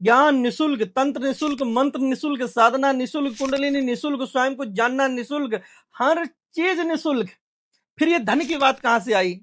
ज्ञान निशुल्क, तंत्र निशुल्क, मंत्र निशुल्क, साधना निशुल्क, कुंडलिनी निशुल्क, स्वयं को जानना निशुल्क, हर चीज निशुल्क। फिर ये धन की बात कहां से आई?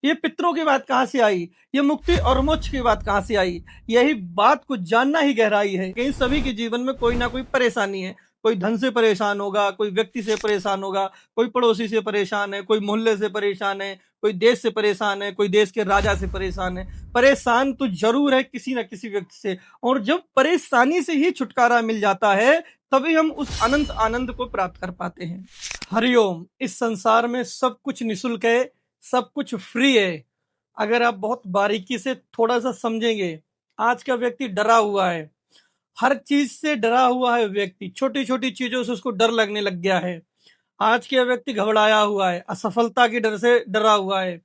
ये पितरों की बात कहां से आई? ये मुक्ति और मोक्ष की बात कहां से आई? यही बात को जानना ही गहराई है। कहीं सभी के जीवन में कोई ना कोई परेशानी है। कोई धन से परेशान होगा, कोई व्यक्ति से परेशान होगा, कोई पड़ोसी से परेशान है, कोई मोहल्ले से परेशान है, कोई देश से परेशान है, कोई देश के राजा से परेशान है। परेशान तो जरूर है किसी ना किसी व्यक्ति से। और जब परेशानी से ही छुटकारा मिल जाता है, तभी हम उस अनंत आनंद को प्राप्त कर पाते हैं। हरिओम। इस संसार में सब कुछ निशुल्क है, सब कुछ फ्री है। अगर आप बहुत बारीकी से थोड़ा सा समझेंगे, आज का व्यक्ति डरा हुआ है, हर चीज से डरा हुआ है व्यक्ति, छोटी छोटी चीजों से उसको डर लगने लग गया है। आज के व्यक्ति घबराया हुआ है, असफलता के डर से डरा हुआ है।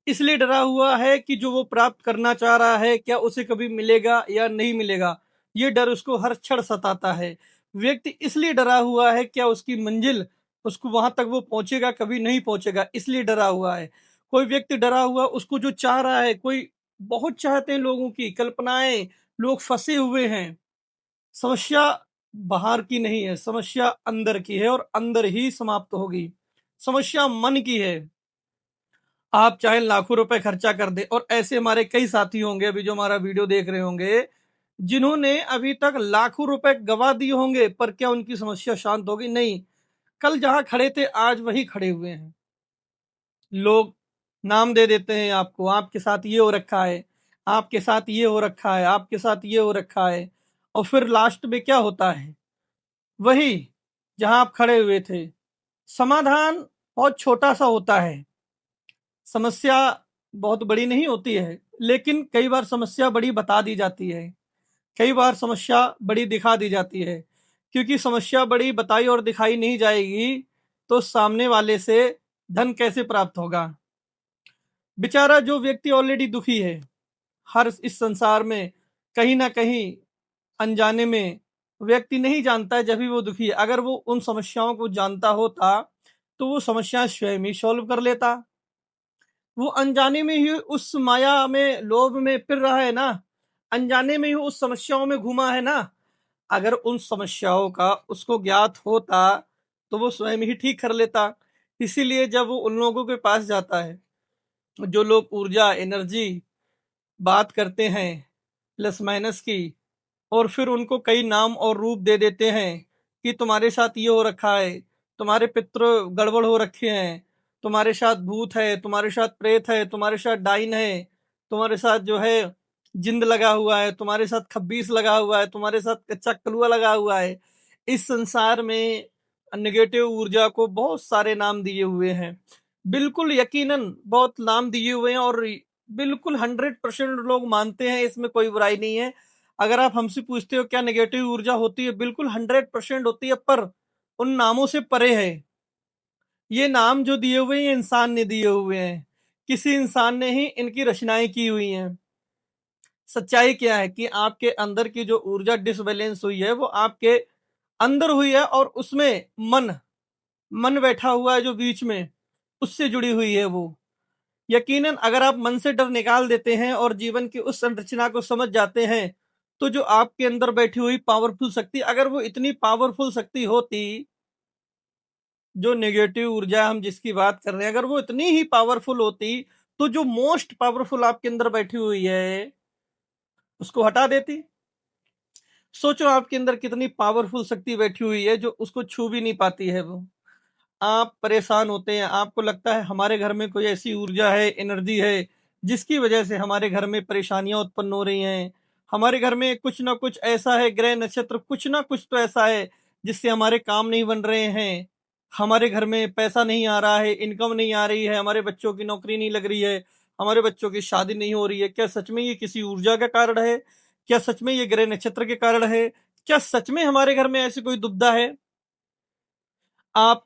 इसलिए डरा हुआ है कि जो वो प्राप्त करना चाह रहा है, क्या उसे कभी मिलेगा या नहीं मिलेगा, ये डर उसको हर क्षण सताता है। व्यक्ति इसलिए डरा हुआ है, क्या उसकी मंजिल, उसको वहां तक वो पहुंचेगा, कभी नहीं पहुंचेगा, इसलिए डरा हुआ है। कोई व्यक्ति डरा हुआ, उसको जो चाह रहा है, कोई बहुत चाहते हैं, लोगों की कल्पनाएं, लोग फंसे हुए हैं। समस्या बाहर की नहीं है, समस्या अंदर की है और अंदर ही समाप्त होगी। समस्या मन की है। आप चाहे लाखों रुपए खर्चा कर दे, और ऐसे हमारे कई साथी होंगे अभी जो हमारा वीडियो देख रहे होंगे, जिन्होंने अभी तक लाखों रुपए गवा दिए होंगे, पर क्या उनकी समस्या शांत होगी? नहीं। कल जहां खड़े थे, आज वही खड़े हुए हैं। लोग नाम दे देते हैं आपको, आपके साथ ये हो रखा है, आपके साथ ये हो रखा है, आपके साथ ये हो रखा है। और फिर लास्ट में क्या होता है? वही जहां आप खड़े हुए थे। समाधान बहुत छोटा सा होता है, समस्या बहुत बड़ी नहीं होती है, लेकिन कई बार समस्या बड़ी बता दी जाती है, कई बार समस्या बड़ी दिखा दी जाती है। क्योंकि समस्या बड़ी बताई और दिखाई नहीं जाएगी, तो सामने वाले से धन कैसे प्राप्त होगा? बेचारा जो व्यक्ति ऑलरेडी दुखी है, हर इस संसार में कहीं ना कहीं अनजाने में, व्यक्ति नहीं जानता है जब भी वो दुखी है। अगर वो उन समस्याओं को जानता होता, तो वो समस्या स्वयं ही सॉल्व कर लेता। वो अनजाने में ही उस माया में, लोभ में फिर रहा है ना, अनजाने में ही उस समस्याओं में घुमा है ना। अगर उन समस्याओं का उसको ज्ञात होता, तो वो स्वयं ही ठीक कर लेता। इसीलिए जब वो उन लोगों के पास जाता है, जो लोग ऊर्जा, एनर्जी बात करते हैं प्लस माइनस की, और फिर उनको कई नाम और रूप दे देते हैं कि तुम्हारे साथ ये हो रखा है, तुम्हारे पितृ गड़बड़ हो रखे हैं, तुम्हारे साथ भूत है, तुम्हारे साथ प्रेत है, तुम्हारे साथ डाइन है, तुम्हारे साथ जो है जिंद लगा हुआ है, तुम्हारे साथ खब्बीस लगा हुआ है, तुम्हारे साथ कच्चा कलुआ लगा हुआ है। इस संसार में नेगेटिव ऊर्जा को बहुत सारे नाम दिए हुए हैं, बिल्कुल यकीनन बहुत नाम दिए हुए हैं, और बिल्कुल 100% लोग मानते हैं, इसमें कोई बुराई नहीं है। अगर आप हमसे पूछते हो क्या नेगेटिव ऊर्जा होती है, बिल्कुल 100% होती है, पर उन नामों से परे है। ये नाम जो दिए हुए हैं, ये इंसान ने दिए हुए हैं, किसी इंसान ने ही इनकी रचनाएं की हुई हैं। सच्चाई क्या है कि आपके अंदर की जो ऊर्जा डिसबैलेंस हुई है, वो आपके अंदर हुई है, और उसमें मन मन बैठा हुआ है जो बीच में, उससे जुड़ी हुई है वो। यकीनन अगर आप मन से डर निकाल देते हैं और जीवन की उस संरचना को समझ जाते हैं, तो जो आपके अंदर बैठी हुई पावरफुल शक्ति, अगर वो इतनी पावरफुल शक्ति होती, जो नेगेटिव ऊर्जा हम जिसकी बात कर रहे हैं, अगर वो इतनी ही पावरफुल होती, तो जो मोस्ट पावरफुल आपके अंदर बैठी हुई है, उसको हटा देती। सोचो आपके अंदर कितनी पावरफुल शक्ति बैठी हुई है, जो उसको छू भी नहीं पाती है वो। आप परेशान होते हैं, आपको लगता है हमारे घर में कोई ऐसी ऊर्जा है, एनर्जी है, जिसकी वजह से हमारे घर में परेशानियां उत्पन्न हो रही हैं। हमारे घर में कुछ ना कुछ ऐसा है, ग्रह नक्षत्र कुछ ना कुछ तो ऐसा है, जिससे हमारे काम नहीं बन रहे हैं, हमारे घर में पैसा नहीं आ रहा है, इनकम नहीं आ रही है, हमारे बच्चों की नौकरी नहीं लग रही है, हमारे बच्चों की शादी नहीं हो रही है। क्या सच में ये किसी ऊर्जा का कारण है? क्या सच में ये ग्रह नक्षत्र के कारण है? क्या सच में हमारे घर में ऐसी कोई दुविधा है? आप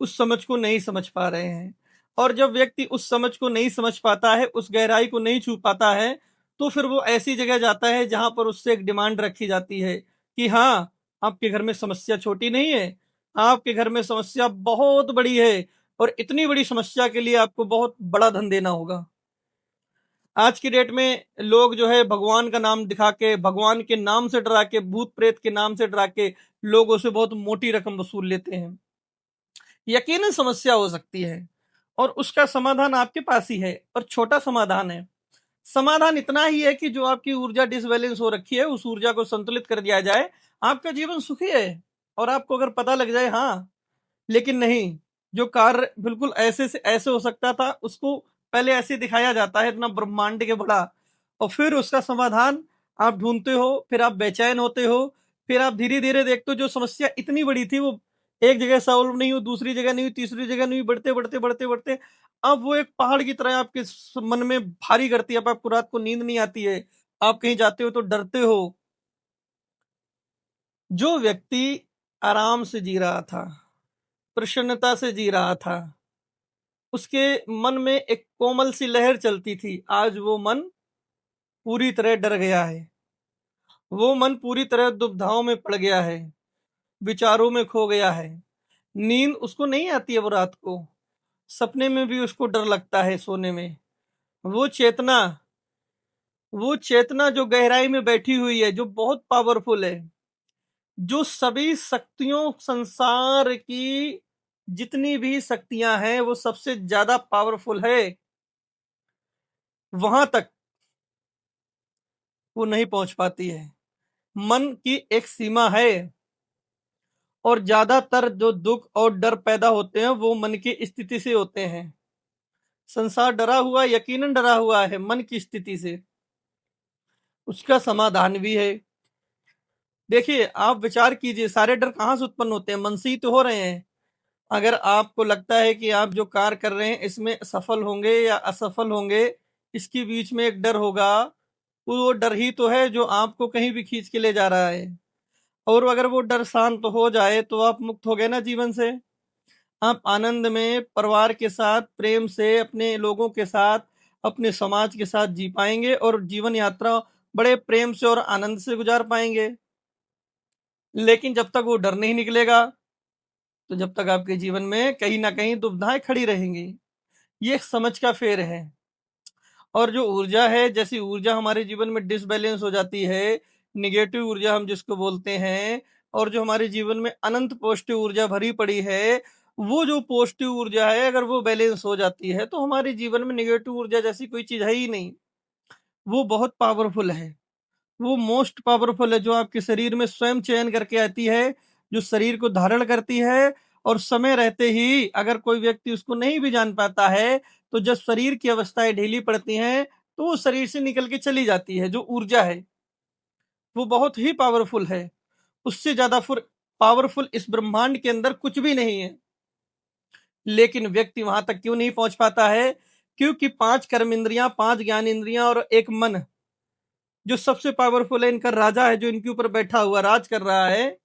उस समझ को नहीं समझ पा रहे हैं। और जब व्यक्ति उस समझ को नहीं समझ पाता है, उस गहराई को नहीं छू पाता है, तो फिर वो ऐसी जगह जाता है जहां पर उससे एक डिमांड रखी जाती है कि हाँ, आपके घर में समस्या छोटी नहीं है, आपके घर में समस्या बहुत बड़ी है, और इतनी बड़ी समस्या के लिए आपको बहुत बड़ा धन देना होगा। आज की डेट में लोग जो है भगवान का नाम दिखा के, भगवान के नाम से डरा के, भूत प्रेत के नाम से डरा के लोगों से बहुत मोटी रकम वसूल लेते हैं। यकीनन समस्या हो सकती है और उसका समाधान आपके पास ही है, और छोटा समाधान है। समाधान इतना ही है कि जो आपकी ऊर्जा डिसबैलेंस हो रखी है, उस ऊर्जा को संतुलित कर दिया जाए, आपका जीवन सुखी है। और आपको अगर पता लग जाए हाँ, लेकिन नहीं, जो कार्य बिल्कुल ऐसे से ऐसे हो सकता था, उसको पहले ऐसे दिखाया जाता है इतना ब्रह्मांड के बड़ा, और फिर उसका समाधान आप ढूंढते हो, फिर आप बेचैन होते हो, फिर आप धीरे धीरे देखते हो जो समस्या इतनी बड़ी थी वो एक जगह सॉल्व नहीं हुई, दूसरी जगह नहीं हुई, तीसरी जगह नहीं हुई, बढ़ते बढ़ते बढ़ते बढ़ते अब वो एक पहाड़ की तरह आपके मन में भारी करती है। अब आपको रात को नींद नहीं आती है, आप कहीं जाते हो तो डरते हो। जो व्यक्ति आराम से जी रहा था, प्रसन्नता से जी रहा था, उसके मन में एक कोमल सी लहर चलती थी, आज वो मन पूरी तरह डर गया है। वो मन पूरी तरह दुविधाओं में पड़ गया है, विचारों में खो गया है। नींद उसको नहीं आती है, वो रात को सपने में भी उसको डर लगता है सोने में। वो चेतना वो चेतना जो गहराई में बैठी हुई है, जो बहुत पावरफुल है, जो सभी शक्तियों संसार की जितनी भी शक्तियां हैं वो सबसे ज्यादा पावरफुल है, वहां तक वो नहीं पहुंच पाती है। मन की एक सीमा है, और ज्यादातर जो दुख और डर पैदा होते हैं वो मन की स्थिति से होते हैं। संसार डरा हुआ, यकीनन डरा हुआ है मन की स्थिति से। उसका समाधान भी है। देखिए, आप विचार कीजिए, सारे डर कहाँ से उत्पन्न होते हैं? मन से ही तो हो रहे हैं। अगर आपको लगता है कि आप जो कार्य कर रहे हैं इसमें सफल होंगे या असफल होंगे, इसके बीच में एक डर होगा, वो डर ही तो है जो आपको कहीं भी खींच के ले जा रहा है। और अगर वो डर शांत हो जाए तो आप मुक्त हो गए ना जीवन से। आप आनंद में परिवार के साथ, प्रेम से, अपने लोगों के साथ, अपने समाज के साथ जी पाएंगे, और जीवन यात्रा बड़े प्रेम से और आनंद से गुजार पाएंगे। लेकिन जब तक वो डर नहीं निकलेगा, तो जब तक आपके जीवन में कहीं ना कहीं दुविधाएं खड़ी रहेंगी। ये एक समझ का फेर है। और जो ऊर्जा है, जैसी ऊर्जा हमारे जीवन में डिसबैलेंस हो जाती है, निगेटिव ऊर्जा हम जिसको बोलते हैं, और जो हमारे जीवन में अनंत पॉजिटिव ऊर्जा भरी पड़ी है, वो जो पॉजिटिव ऊर्जा है अगर वो बैलेंस हो जाती है तो हमारे जीवन में निगेटिव ऊर्जा जैसी कोई चीज है ही नहीं। वो बहुत पावरफुल है। वो मोस्ट पावरफुल है, जो आपके शरीर में स्वयं चयन करके आती है, जो शरीर को धारण करती है। और समय रहते ही अगर कोई व्यक्ति उसको नहीं भी जान पाता है, तो जब शरीर की अवस्थाएं ढीली पड़ती हैं तो वो शरीर से निकल के चली जाती है। जो ऊर्जा है वो बहुत ही पावरफुल है। उससे ज्यादा पावरफुल इस ब्रह्मांड के अंदर कुछ भी नहीं है। लेकिन व्यक्ति वहां तक क्यों नहीं पहुंच पाता है? क्योंकि 5 कर्म इंद्रियां, 5 ज्ञान इंद्रियां और एक मन, जो सबसे पावरफुल है, इनका राजा है, जो इनके ऊपर बैठा हुआ राज कर रहा है,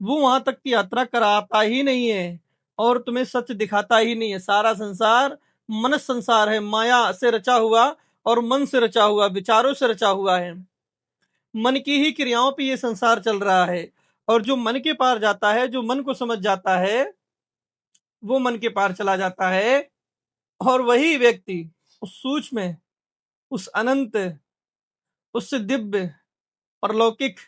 वो वहां तक की यात्रा कराता ही नहीं है और तुम्हें सच दिखाता ही नहीं है। सारा संसार मन संसार है, माया से रचा हुआ और मन से रचा हुआ, विचारों से रचा हुआ है। मन की ही क्रियाओं पे ये संसार चल रहा है। और जो मन के पार जाता है, जो मन को समझ जाता है, वो मन के पार चला जाता है। और वही व्यक्ति उस सूक्ष्म, उस अनंत, उससे दिव्य, परलौकिक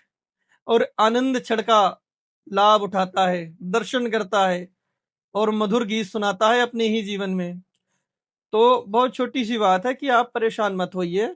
और आनंद क्षण का लाभ उठाता है, दर्शन करता है और मधुर गीत सुनाता है अपने ही जीवन में। तो बहुत छोटी सी बात है कि आप परेशान मत होइए।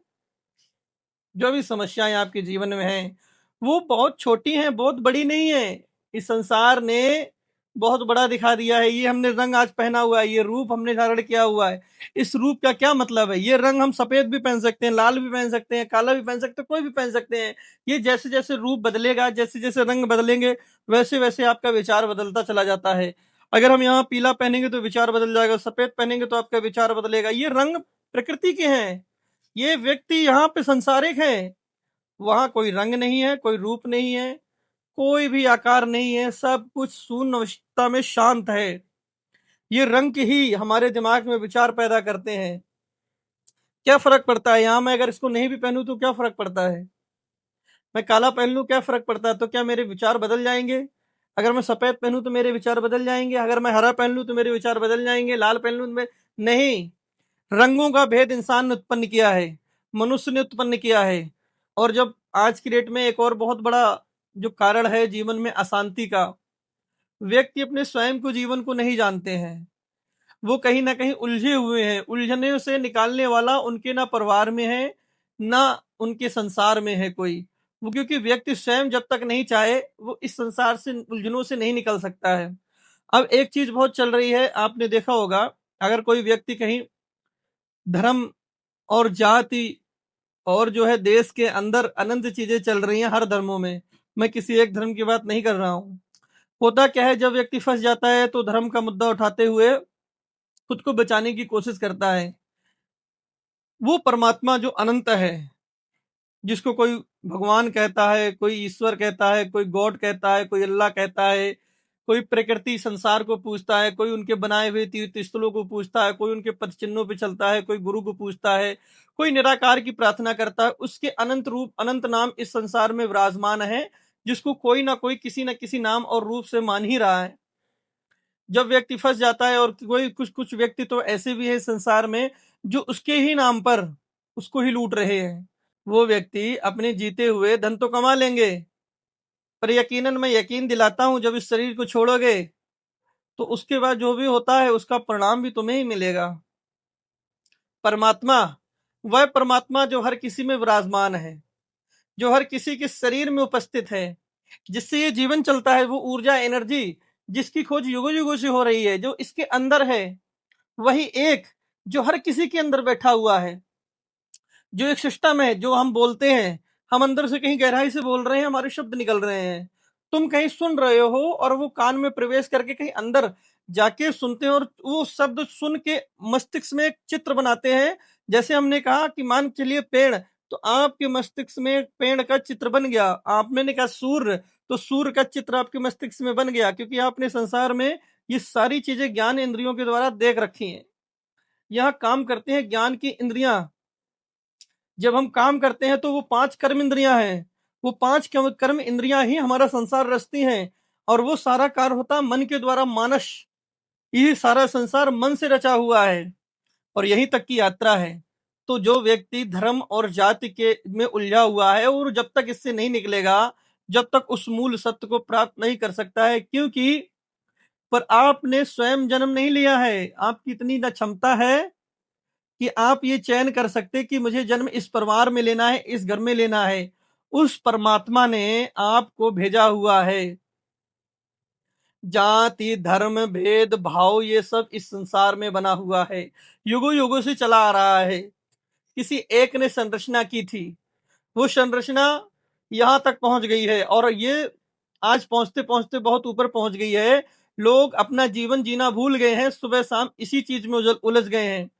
जो भी समस्याएं आपके जीवन में हैं वो बहुत छोटी हैं, बहुत बड़ी नहीं है। इस संसार ने बहुत बड़ा दिखा दिया है। ये हमने रंग आज पहना हुआ है, ये रूप हमने धारण किया हुआ है। इस रूप का क्या मतलब है? ये रंग हम सफेद भी पहन सकते हैं, लाल भी पहन सकते हैं, काला भी पहन सकते हैं, कोई भी पहन सकते हैं। ये जैसे जैसे रूप बदलेगा, जैसे जैसे रंग बदलेंगे, वैसे वैसे आपका विचार बदलता चला जाता है। अगर हम यहाँ पीला पहनेंगे तो विचार बदल जाएगा, सफेद पहनेंगे तो आपका विचार बदलेगा। ये रंग प्रकृति के हैं। ये व्यक्ति यहाँ पे संसारिक है, वहां कोई रंग नहीं है, कोई रूप नहीं है, कोई भी आकार नहीं है, सब कुछ शून्य अवस्था में शांत है। ये रंग ही हमारे दिमाग में विचार पैदा करते हैं। क्या फर्क पड़ता है? यहाँ मैं अगर इसको नहीं भी पहनूं तो क्या फर्क पड़ता है? मैं काला पहन लूं, क्या फर्क पड़ता है? तो क्या मेरे विचार बदल जाएंगे? अगर मैं सफेद पहनूं तो मेरे विचार बदल जाएंगे? अगर मैं हरा पहन लूं तो मेरे विचार बदल जाएंगे? लाल पहन लूं तो मैं नहीं। रंगों का भेद इंसान ने उत्पन्न किया है। मनुष्य ने उत्पन्न किया है। और जब आज की डेट में एक और बहुत बड़ा जो कारण है जीवन में अशांति का, व्यक्ति अपने स्वयं को जीवन को नहीं जानते हैं। वो कहीं ना कहीं उलझे हुए हैं। उलझने से निकालने वाला उनके ना परिवार में है, ना उनके संसार में है कोई। वो क्योंकि व्यक्ति स्वयं जब तक नहीं चाहे वो इस संसार से उलझनों से नहीं निकल सकता है। अब एक चीज बहुत चल रही है, आपने देखा होगा, अगर कोई व्यक्ति कहीं धर्म और जाति और जो है देश के अंदर अनंत चीजें चल रही हैं हर धर्मों में, मैं किसी एक धर्म की बात नहीं कर रहा हूं। होता क्या है, जब व्यक्ति फंस जाता है तो धर्म का मुद्दा उठाते हुए खुद को बचाने की कोशिश करता है। वो परमात्मा जो अनंत है, जिसको कोई भगवान कहता है, कोई ईश्वर कहता है, कोई गॉड कहता है, कोई अल्लाह कहता है, कोई प्रकृति संसार को पूजता है, कोई उनके बनाए हुए तीर्थ स्थलों को पूजता है, कोई उनके पद चिन्हों पे चलता है, कोई गुरु को पूजता है, कोई निराकार की प्रार्थना करता है। उसके अनंत रूप अनंत नाम इस संसार में विराजमान है, जिसको कोई ना कोई किसी न किसी नाम और रूप से मान ही रहा है। जब व्यक्ति फंस जाता है, और कोई कुछ कुछ व्यक्ति तो ऐसे भी है संसार में जो उसके ही नाम पर उसको ही लूट रहे हैं। वो व्यक्ति अपने जीते हुए धन तो कमा लेंगे, पर यकीनन मैं यकीन दिलाता हूं जब इस शरीर को छोड़ोगे तो उसके बाद जो भी होता है उसका परिणाम भी तुम्हें ही मिलेगा। परमात्मा, वह परमात्मा जो हर किसी में विराजमान है, जो हर किसी के शरीर में उपस्थित है, जिससे ये जीवन चलता है, वो ऊर्जा एनर्जी जिसकी खोज युगों युगों से हो रही है, जो इसके अंदर है, वही एक जो हर किसी के अंदर बैठा हुआ है। जो एक सिस्टम है, जो हम बोलते हैं, हम अंदर से कहीं गहराई से बोल रहे हैं, हमारे शब्द निकल रहे हैं, तुम कहीं सुन रहे हो और वो कान में प्रवेश करके कहीं अंदर जाके सुनते हैं, और वो शब्द सुन के मस्तिष्क में एक चित्र बनाते हैं। जैसे हमने कहा कि मान चलिए पेड़, तो आपके मस्तिष्क में एक पेड़ का चित्र बन गया। आपने कहा सूर्य, तो सूर्य का चित्र आपके मस्तिष्क में बन गया, क्योंकि आपने संसार में ये सारी चीजें ज्ञान इंद्रियों के द्वारा देख रखी हैं। यहाँ काम करते हैं ज्ञान की इंद्रियां। जब हम काम करते हैं तो वो 5 कर्म इंद्रियां हैं। वो 5 कर्म इंद्रियां ही हमारा संसार रचती हैं, और वो सारा कार्य होता है मन के द्वारा। मानस, यही सारा संसार मन से रचा हुआ है, और यहीं तक की यात्रा है। तो जो व्यक्ति धर्म और जाति के में उलझा हुआ है, और जब तक इससे नहीं निकलेगा, जब तक उस मूल सत्य को प्राप्त नहीं कर सकता है। क्योंकि पर आपने स्वयं जन्म नहीं लिया है। आपकी इतनी न क्षमता है कि आप ये चयन कर सकते कि मुझे जन्म इस परिवार में लेना है, इस घर में लेना है। उस परमात्मा ने आपको भेजा हुआ है। जाति धर्म भेद भाव ये सब इस संसार में बना हुआ है, युगों युगों से चला आ रहा है। किसी एक ने संरचना की थी, वो संरचना यहां तक पहुंच गई है, और ये आज पहुंचते पहुंचते बहुत ऊपर पहुंच गई है। लोग अपना जीवन जीना भूल गए हैं, सुबह शाम इसी चीज में उलझ गए हैं।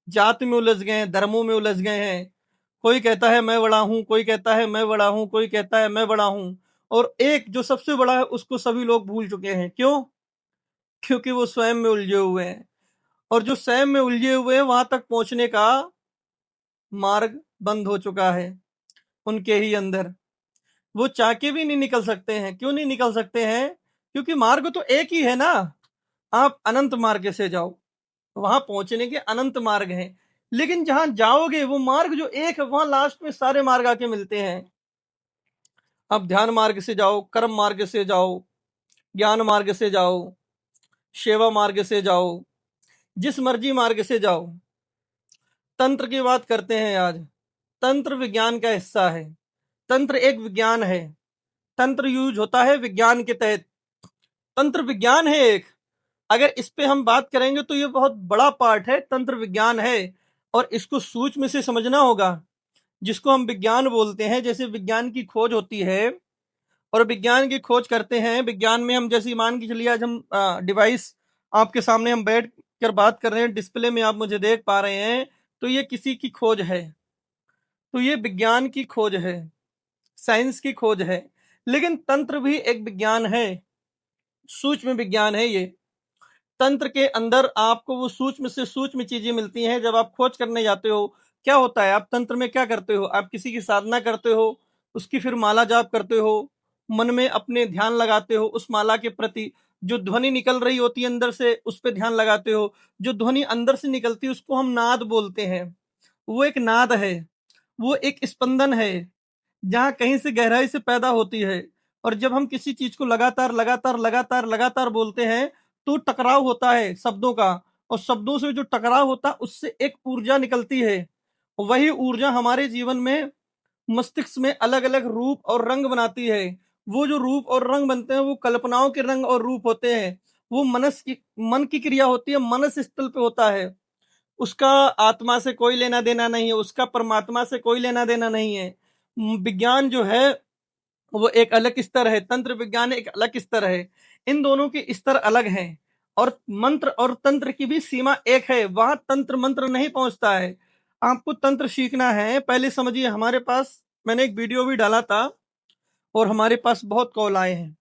जाति में उलझ गए हैं, धर्मों में उलझ गए हैं। कोई कहता है मैं बड़ा हूं, कोई कहता है मैं बड़ा हूं, कोई कहता है मैं बड़ा हूं, और एक जो सबसे बड़ा है उसको सभी लोग भूल चुके हैं। क्यों? क्योंकि वो स्वयं में उलझे हुए हैं, और जो स्वयं में उलझे हुए हैं वहां तक पहुंचने का मार्ग बंद हो चुका है उनके ही अंदर। वो चाह के भी नहीं निकल सकते हैं। क्यों नहीं निकल सकते हैं? क्योंकि मार्ग तो एक ही है ना। आप अनंत मार्ग से जाओ, वहां पहुंचने के अनंत मार्ग हैं, लेकिन जहां जाओगे वो मार्ग जो एक है, वहां लास्ट में सारे मार्ग आके मिलते हैं। अब ध्यान मार्ग से जाओ, कर्म मार्ग से जाओ, ज्ञान मार्ग से जाओ, सेवा मार्ग से जाओ, जिस मर्जी मार्ग से जाओ। तंत्र की बात करते हैं आज। तंत्र विज्ञान का हिस्सा है। तंत्र एक विज्ञान है। तंत्र यूज होता है विज्ञान के तहत। तंत्र विज्ञान है एक। अगर इस पे हम बात करेंगे तो ये बहुत बड़ा पार्ट है, तंत्र विज्ञान है, और इसको सूक्ष्म से समझना होगा। जिसको हम विज्ञान बोलते हैं, जैसे विज्ञान की खोज होती है, और विज्ञान की खोज करते हैं। विज्ञान में हम जैसे मान के चलिए, आज हम डिवाइस आपके सामने हम बैठ कर बात कर रहे हैं, डिस्प्ले में आप मुझे देख पा रहे हैं, तो ये किसी की खोज है। तो ये विज्ञान की खोज है, साइंस की खोज है। लेकिन तंत्र भी एक विज्ञान है, सूक्ष्म विज्ञान है ये। तंत्र के अंदर आपको वो सूक्ष्म से सूक्ष्म चीजें मिलती हैं। जब आप खोज करने जाते हो, क्या होता है, आप तंत्र में क्या करते हो? आप किसी की साधना करते हो, उसकी फिर माला जाप करते हो, मन में अपने ध्यान लगाते हो उस माला के प्रति। जो ध्वनि निकल रही होती है अंदर से, उस पर ध्यान लगाते हो। जो ध्वनि अंदर से निकलती है उसको हम नाद बोलते हैं। वो एक नाद है। वो एक स्पंदन है, जहाँ कहीं से गहराई से पैदा होती है, और जब हम किसी चीज़ को लगातार, लगातार, लगातार, लगातार बोलते हैं, तो टकराव होता है शब्दों का, और शब्दों से जो टकराव होता है, उससे एक ऊर्जा निकलती है। वही ऊर्जा हमारे जीवन में, मस्तिष्क में अलग-अलग रूप और रंग बनाती है। वो जो रूप और रंग बनते हैं, वो कल्पनाओं के रंग और रूप होते हैं। वो मन की क्रिया होती है, मनस स्थल पे होता है। उसका आत्मा से कोई लेना-देना नहीं है, उसका परमात्मा से कोई लेना-देना नहीं है। विज्ञान जो है, वो एक अलग स्तर है, तंत्र विज्ञान एक अलग स्तर है। इन दोनों के स्तर अलग हैं, और मंत्र और तंत्र की भी सीमा एक है, वहाँ तंत्र मंत्र नहीं पहुँचता है। आपको तंत्र सीखना है, पहले समझिए, हमारे पास मैंने एक वीडियो भी डाला था, और हमारे पास बहुत कॉल आए हैं।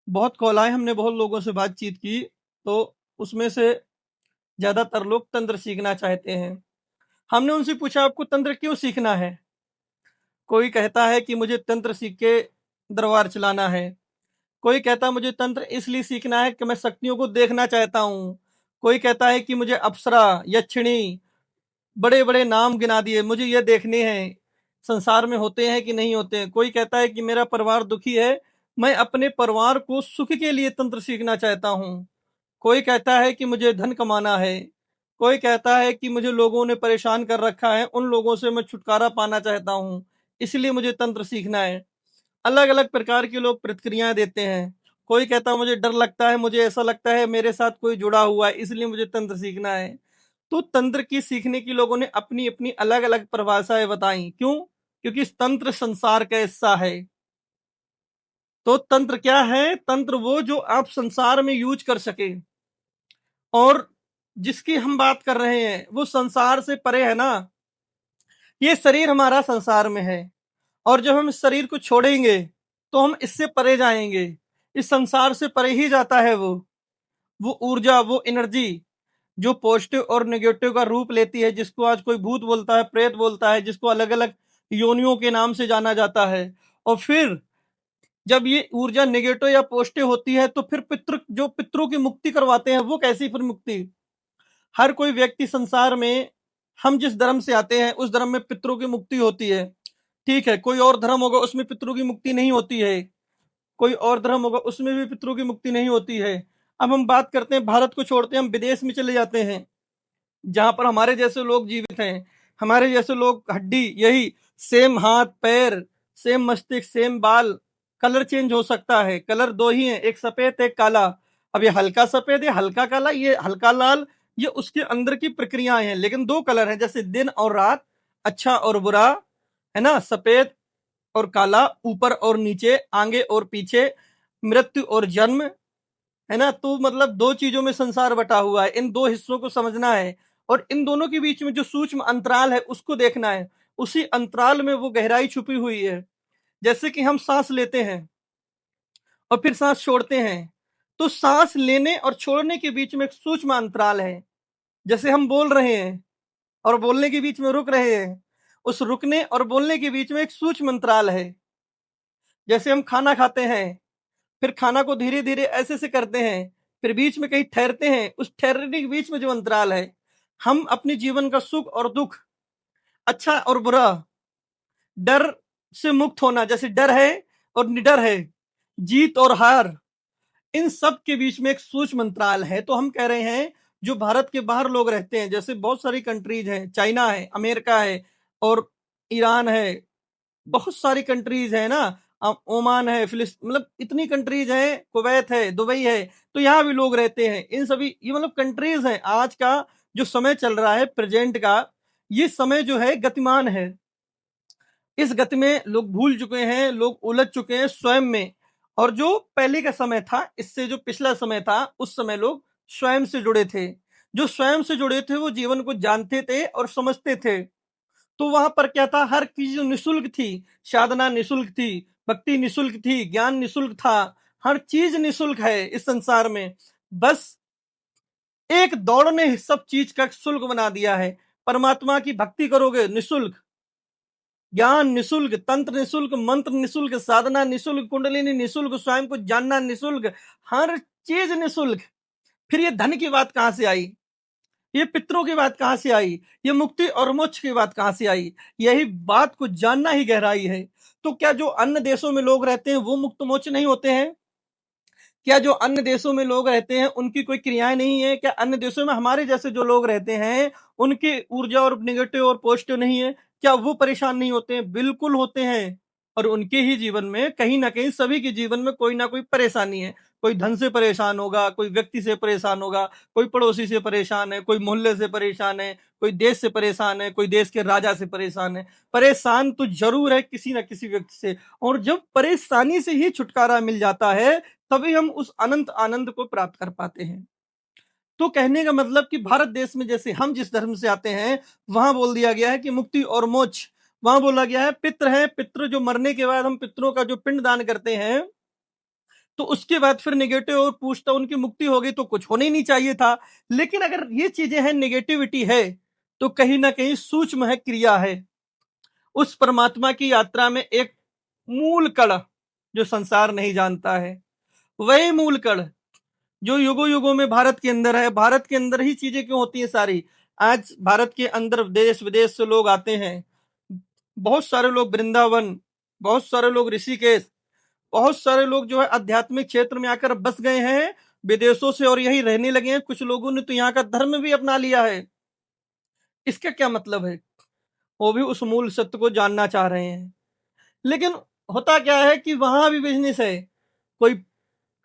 बहुत कॉल आए, हमने बहुत लोगों से बातचीत की, तो उसमें से ज़्यादातर लोग तंत्र सीखना चाहते हैं। हमने उनसे पूछा, आपको तंत्र क्यों सीखना है? कोई कहता है कि मुझे तंत्र सीख के दरबार चलाना है। कोई कहता है मुझे तंत्र इसलिए सीखना है कि मैं शक्तियों को देखना चाहता हूँ। कोई कहता है कि मुझे अप्सरा, यक्षिणी, बड़े-बड़े नाम गिना दिए, मुझे ये देखने हैं, संसार में होते हैं कि नहीं होते हैं। कोई कहता है कि मेरा परिवार दुखी है, मैं अपने परिवार को सुख के लिए तंत्र सीखना चाहता हूँ। कोई कहता है कि मुझे धन कमाना है। कोई कहता है कि मुझे लोगों ने परेशान कर रखा है, उन लोगों से मैं छुटकारा पाना चाहता हूँ, इसलिए मुझे तंत्र सीखना है। अलग-अलग प्रकार के लोग प्रतिक्रियाएँ देते हैं। कोई कहता है मुझे डर लगता है, मुझे ऐसा लगता है मेरे साथ कोई जुड़ा हुआ है, इसलिए मुझे तंत्र सीखना है। तो तंत्र की सीखने की लोगों ने अपनी-अपनी अलग-अलग परिभाषाएँ बताई। क्यों? क्योंकि तंत्र संसार का हिस्सा है। तो तंत्र क्या है? तंत्र वो जो आप संसार में यूज़ कर सकें, और जिसकी हम बात कर रहे हैं, वो संसार से परे है ना। ये शरीर हमारा संसार में है, और जब हम इस शरीर को छोड़ेंगे, तो हम इससे परे जाएँगे। इस संसार से परे ही जाता है वो। वो ऊर्जा, वो एनर्जी, जो पॉजिटिव और नेगेटिव का रूप लेती है, जिसको आज कोई भूत बोलता है, प्रेत बोलता है, जिसको अलग-अलग योनियों के नाम से जाना जाता है। और फिर जब ये ऊर्जा नेगेटिव या पॉजिटिव होती है, तो फिर पितरों की मुक्ति करवाते हैं, वो कैसी फिर मुक्ति? हर कोई व्यक्ति संसार में, हम जिस धर्म से आते हैं, उस धर्म में पितरों की मुक्ति होती है। ठीक है, कोई और धर्म होगा, उसमें पितरों की मुक्ति नहीं होती है। कोई और धर्म होगा, उसमें भी पितरों की मुक्ति नहीं होती है। अब हम बात करते हैं, भारत को छोड़ते हैं, हम विदेश में चले जाते हैं, जहाँ पर हमारे जैसे लोग जीवित हैं। हमारे जैसे लोग हड्डी, यही सेम हाथ, पैर, सेम मस्तिष्क, सेम बाल, कलर चेंज हो सकता है। कलर 2 ही हैं, एक सफ़ेद, एक काला। अब ये हल्का सफ़ेद, ये हल्का काला, ये हल्का लाल, ये उसके अंदर की प्रक्रियाएँ हैं। लेकिन 2 कलर हैं, जैसे दिन और रात, अच्छा और बुरा, है ना? सफ़ेद और काला, ऊपर और नीचे, आगे और पीछे, मृत्यु और जन्म, है ना? तो मतलब 2 चीज़ों में संसार बटा हुआ है, इन 2 हिस्सों को समझना है, और इन दोनों के बीच में जो सूक्ष्म अंतराल है, उसको देखना है। उसी अंतराल में वो गहराई छुपी हुई है। जैसे कि हम साँस लेते हैं और फिर साँस छोड़ते हैं, तो साँस लेने और छोड़ने के बीच में एक सूक्ष्म अंतराल है। जैसे हम बोल रहे हैं और बोलने के बीच में रुक रहे हैं, उस रुकने और बोलने के बीच में एक सूक्ष्म अंतराल है। जैसे हम खाना खाते हैं, फिर खाना को धीरे-धीरे ऐसे-ऐसे करते हैं, फिर बीच में कहीं ठहरते हैं, उस ठहरने के बीच में जो अंतराल है, हम अपने जीवन का सुख और दुःख, अच्छा और बुरा, डर से मुक्त होना, जैसे डर है और निडर है, जीत और हार, इन सब के बीच में एक सूक्ष्म अंतराल है। तो हम कह रहे हैं, जो भारत के बाहर लोग रहते हैं, जैसे बहुत सारी कंट्रीज़ हैं, चाइना है, अमेरिका है, और ईरान है, बहुत सारी कंट्रीज़ हैं ना, ओमान है, मतलब इतनी कंट्रीज़ हैं, कुवैत है, दुबई है, तो यहाँ भी लोग रहते हैं। इन सभी, ये मतलब कंट्रीज़ हैं। आज का जो समय चल रहा है, प्रेज़ेंट का, ये समय जो है गतिमान है। इस गति में लोग भूल चुके हैं, लोग उलझ चुके हैं स्वयं में, और जो पहले का समय था, इससे जो पिछला समय था, उस समय लोग स्वयं से जुड़े थे। जो स्वयं से जुड़े थे, वो जीवन को जानते थे और समझते थे। तो वहाँ पर क्या था, हर चीज़ निःशुल्क थी, साधना निःशुल्क थी, भक्ति निःशुल्क थी, ज्ञान निःशुल्क था, हर चीज़ निःशुल्क है इस संसार में। बस एक दौड़ ने सब चीज़ का शुल्क बना दिया है। परमात्मा की भक्ति करोगे निःशुल्क, ज्ञान निःशुल्क, तंत्र निःशुल्क, मंत्र निःशुल्क, साधना निःशुल्क, कुंडलिनी निःशुल्क, स्वयं को जानना निःशुल्क, हर चीज़ निःशुल्क। फिर ये धन की बात कहाँ से आई? ये पितरों की बात कहाँ से आई? ये मुक्ति और मोक्ष की बात कहाँ से आई? यही बात को जानना ही गहराई है। तो क्या जो अन्य देशों में लोग रहते हैं वो मुक्त मोक्ष नहीं होते हैं? क्या जो अन्य देशों में लोग रहते हैं उनकी कोई क्रियाएं नहीं है? क्या अन्य देशों में हमारे जैसे जो लोग रहते हैं उनकी ऊर्जा और नेगेटिव और पॉजिटिव नहीं है? क्या वो परेशान नहीं होते हैं? बिल्कुल होते हैं। और उनके ही जीवन में कहीं ना कहीं सभी के जीवन में कोई ना कोई परेशानी है। कोई धन से परेशान होगा, कोई व्यक्ति से परेशान होगा, कोई पड़ोसी से परेशान है, कोई मोहल्ले से परेशान है, कोई देश से परेशान है, कोई देश के राजा से परेशान है। परेशान तो जरूर है किसी ना किसी व्यक्ति से। और जब परेशानी से ही छुटकारा मिल जाता है तभी हम उस अनंत आनंद को प्राप्त कर पाते हैं। तो कहने का मतलब कि भारत देश में जैसे हम जिस धर्म से आते हैं वहां बोल दिया गया है कि मुक्ति और मोक्ष। वहां बोला गया है पितृ है, पितृ जो मरने के बाद हम पितरों का जो पिंड दान करते हैं तो उसके बाद फिर नेगेटिव और पूछता उनकी मुक्ति हो गई तो कुछ होने ही नहीं चाहिए था। लेकिन अगर ये चीजें हैं, नेगेटिविटी है, तो कहीं ना कहीं सूक्ष्म है, क्रिया है। उस परमात्मा की यात्रा में एक मूल कण जो संसार नहीं जानता है, वही मूल कण जो युगों युगों में भारत के अंदर है। भारत के अंदर ही चीजें क्यों होती हैं सारी? आज भारत के अंदर देश विदेश से लोग आते हैं। बहुत सारे लोग वृंदावन, बहुत सारे लोग ऋषिकेश, बहुत सारे लोग जो है आध्यात्मिक क्षेत्र में आकर बस गए हैं विदेशों से और यही रहने लगे हैं। कुछ लोगों ने तो यहाँ का धर्म भी अपना लिया है। इसका क्या मतलब है? वो भी उस मूल सत्य को जानना चाह रहे हैं। लेकिन होता क्या है कि वहां भी बिजनेस है। कोई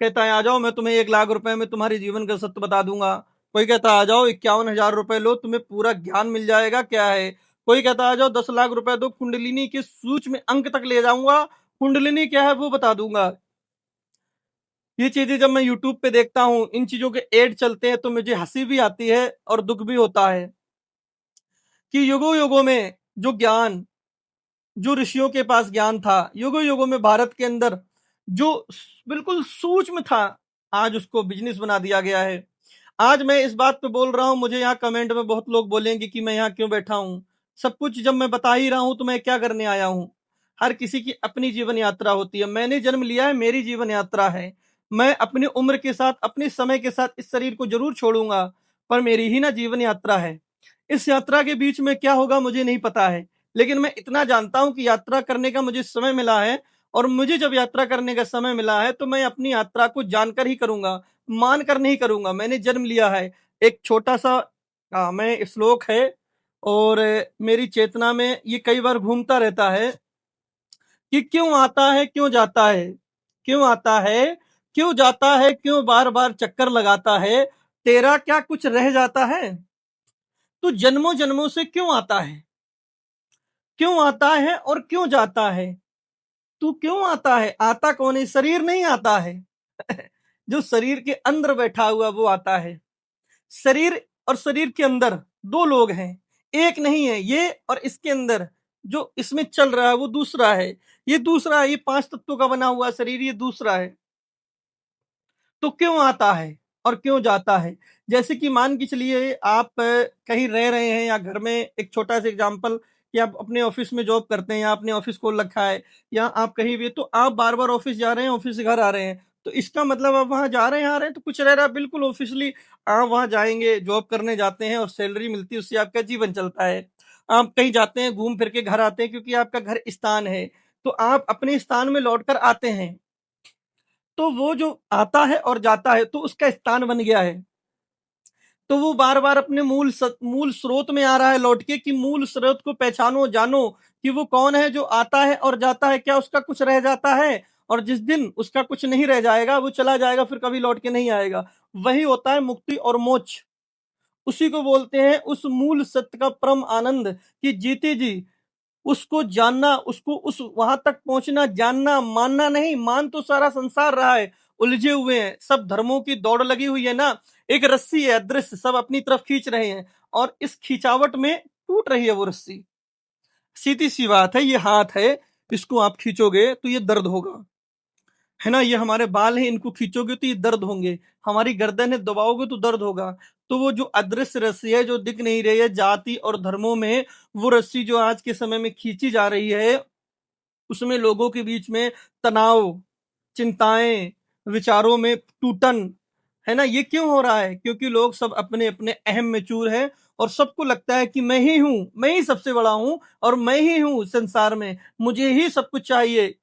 कहता है आ जाओ मैं तुम्हें 1 लाख रुपए में तुम्हारे जीवन का सत्य बता दूंगा। कोई कहता है आ जाओ 51,000 रुपए लो तुम्हें पूरा ज्ञान मिल जाएगा। क्या है? कोई कहता है आ जाओ 10 लाख रुपए दो कुंडलिनी के सूक्ष्म अंक तक ले जाऊंगा, कुंडलिनी क्या है वो बता दूंगा। ये चीजें जब मैं यूट्यूब पे देखता हूँ, इन चीजों के एड चलते हैं तो मुझे हंसी भी आती है और दुख भी होता है कि युगों युगों में जो ज्ञान, जो ऋषियों के पास ज्ञान था युगों युगों में भारत के अंदर जो बिल्कुल सूक्ष्म था, आज उसको बिजनेस बना दिया गया है। आज मैं इस बात पे बोल रहा हूं, मुझे यहाँ कमेंट में बहुत लोग बोलेंगे कि मैं यहाँ क्यों बैठा हूँ। सब कुछ जब मैं बता ही रहा हूं तो मैं क्या करने आया हूँ? हर किसी की अपनी जीवन यात्रा होती है। मैंने जन्म लिया है, मेरी जीवन यात्रा है। मैं अपनी उम्र के साथ, अपने समय के साथ इस शरीर को जरूर छोड़ूंगा, पर मेरी ही ना जीवन यात्रा है। इस यात्रा के बीच में क्या होगा मुझे नहीं पता है। लेकिन मैं इतना जानता हूं कि यात्रा करने का मुझे समय मिला है। और मुझे जब यात्रा करने का समय मिला है तो मैं अपनी यात्रा को जानकर ही करूंगा, मान कर नहीं करूंगा। मैंने जन्म लिया है। एक छोटा सा मैं श्लोक है और मेरी चेतना में ये कई बार घूमता रहता है कि क्यों आता है क्यों जाता है, क्यों आता है क्यों जाता है, क्यों बार बार चक्कर लगाता है, तेरा क्या कुछ रह जाता है? तू जन्मों जन्मों से क्यों आता है, क्यों आता है और क्यों जाता है? तू क्यों आता है? आता कौन है? शरीर नहीं आता है। जो शरीर के अंदर बैठा हुआ वो आता है। शरीर और शरीर के अंदर दो लोग हैं, एक नहीं है। ये और इसके अंदर जो इसमें चल रहा है वो दूसरा है। ये दूसरा है, ये 5 तत्वों का बना हुआ शरीर ये दूसरा है। तो क्यों आता है और क्यों जाता है? जैसे कि मान के चलिए आप कहीं रह रहे हैं या घर में, एक छोटा सा एग्जांपल कि आप अपने ऑफिस में जॉब करते हैं या आपने ऑफिस खोल रखा है या आप कहीं भी, तो आप बार बार ऑफिस जा रहे हैं, ऑफिस से घर आ रहे हैं, तो इसका मतलब आप वहां जा रहे हैं आ रहे हैं तो कुछ रह रहा है। बिल्कुल ऑफिशियली आप वहां जाएंगे, जॉब करने जाते हैं और सैलरी मिलती है, उससे आपका जीवन चलता है। आप कहीं जाते हैं, घूम फिर के घर आते हैं क्योंकि आपका घर स्थान है, तो आप अपने स्थान में लौट कर आते हैं। तो वो जो आता है और जाता है तो उसका स्थान बन गया है। तो वो बार बार अपने मूल स्रोत में आ रहा है लौट के, कि मूल स्रोत को पहचानो, जानो कि वो कौन है जो आता है और जाता है। क्या उसका कुछ रह जाता है? और जिस दिन उसका कुछ नहीं रह जाएगा वो चला जाएगा, फिर कभी लौट के नहीं आएगा। वही होता है मुक्ति और मोक्ष। उसी को बोलते हैं उस मूल सत्य का परम आनंद, कि जीते जी उसको जानना, उसको उस वहां तक पहुंचना, जानना, मानना नहीं। मान तो सारा संसार रहा है, उलझे हुए हैं, सब धर्मों की दौड़ लगी हुई है ना। एक रस्सी है अदृश्य, सब अपनी तरफ खींच रहे हैं और इस खिंचावट में टूट रही है वो रस्सी। सीधी सी बात है, ये हाथ है, इसको आप खींचोगे तो ये दर्द होगा, है ना। ये हमारे बाल हैं, इनको खींचोगे तो ये दर्द होंगे। हमारी गर्दन है, दबाओगे तो दर्द होगा। तो वो जो अदृश्य रस्सी है जो दिख नहीं रही है, जाति और धर्मों में वो रस्सी जो आज के समय में खींची जा रही है, उसमें लोगों के बीच में तनाव, चिंताएं, विचारों में टूटन, है ना? ये क्यों हो रहा है? क्योंकि लोग सब अपने अपने अहम में चूर हैं और सबको लगता है कि मैं ही हूँ, मैं ही सबसे बड़ा हूँ और मैं ही हूँ संसार में, मुझे ही सब कुछ चाहिए।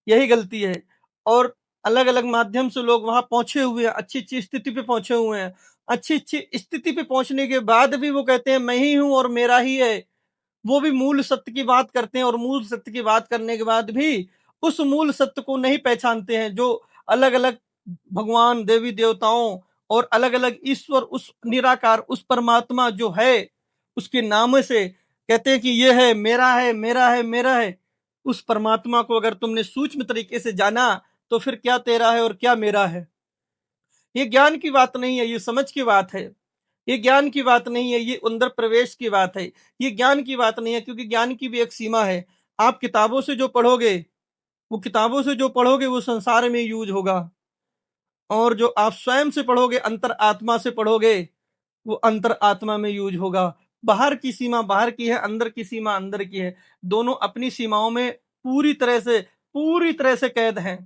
यही गलती है। और अलग अलग माध्यम से लोग वहां पहुंचे हुए हैं, अच्छी अच्छी स्थिति पे पहुंचे हुए हैं। अच्छी अच्छी स्थिति पे पहुंचने के बाद भी वो कहते हैं मैं ही हूं और मेरा ही है। वो भी मूल सत्य की बात करते हैं और मूल सत्य की बात करने के बाद भी उस मूल सत्य को नहीं पहचानते हैं, जो अलग अलग भगवान देवी देवताओं और अलग अलग ईश्वर, उस निराकार, उस परमात्मा जो है उसके नाम से कहते हैं कि ये है, मेरा है, मेरा है, मेरा है। उस परमात्मा को अगर तुमने सूक्ष्म तरीके से जाना तो फिर क्या तेरा है और क्या मेरा है? ये ज्ञान की बात नहीं है, ये समझ की बात है। ये ज्ञान की बात नहीं है, ये अंदर प्रवेश की बात है। ये ज्ञान की बात नहीं है, क्योंकि ज्ञान की भी एक सीमा है। आप किताबों से जो पढ़ोगे, वो किताबों से जो पढ़ोगे वो संसार में यूज होगा, और जो आप स्वयं से पढ़ोगे, अंतर आत्मा से पढ़ोगे, वो अंतर आत्मा में यूज होगा। बाहर की सीमा बाहर की है, अंदर की सीमा अंदर की है। दोनों अपनी सीमाओं में पूरी तरह से कैद हैं।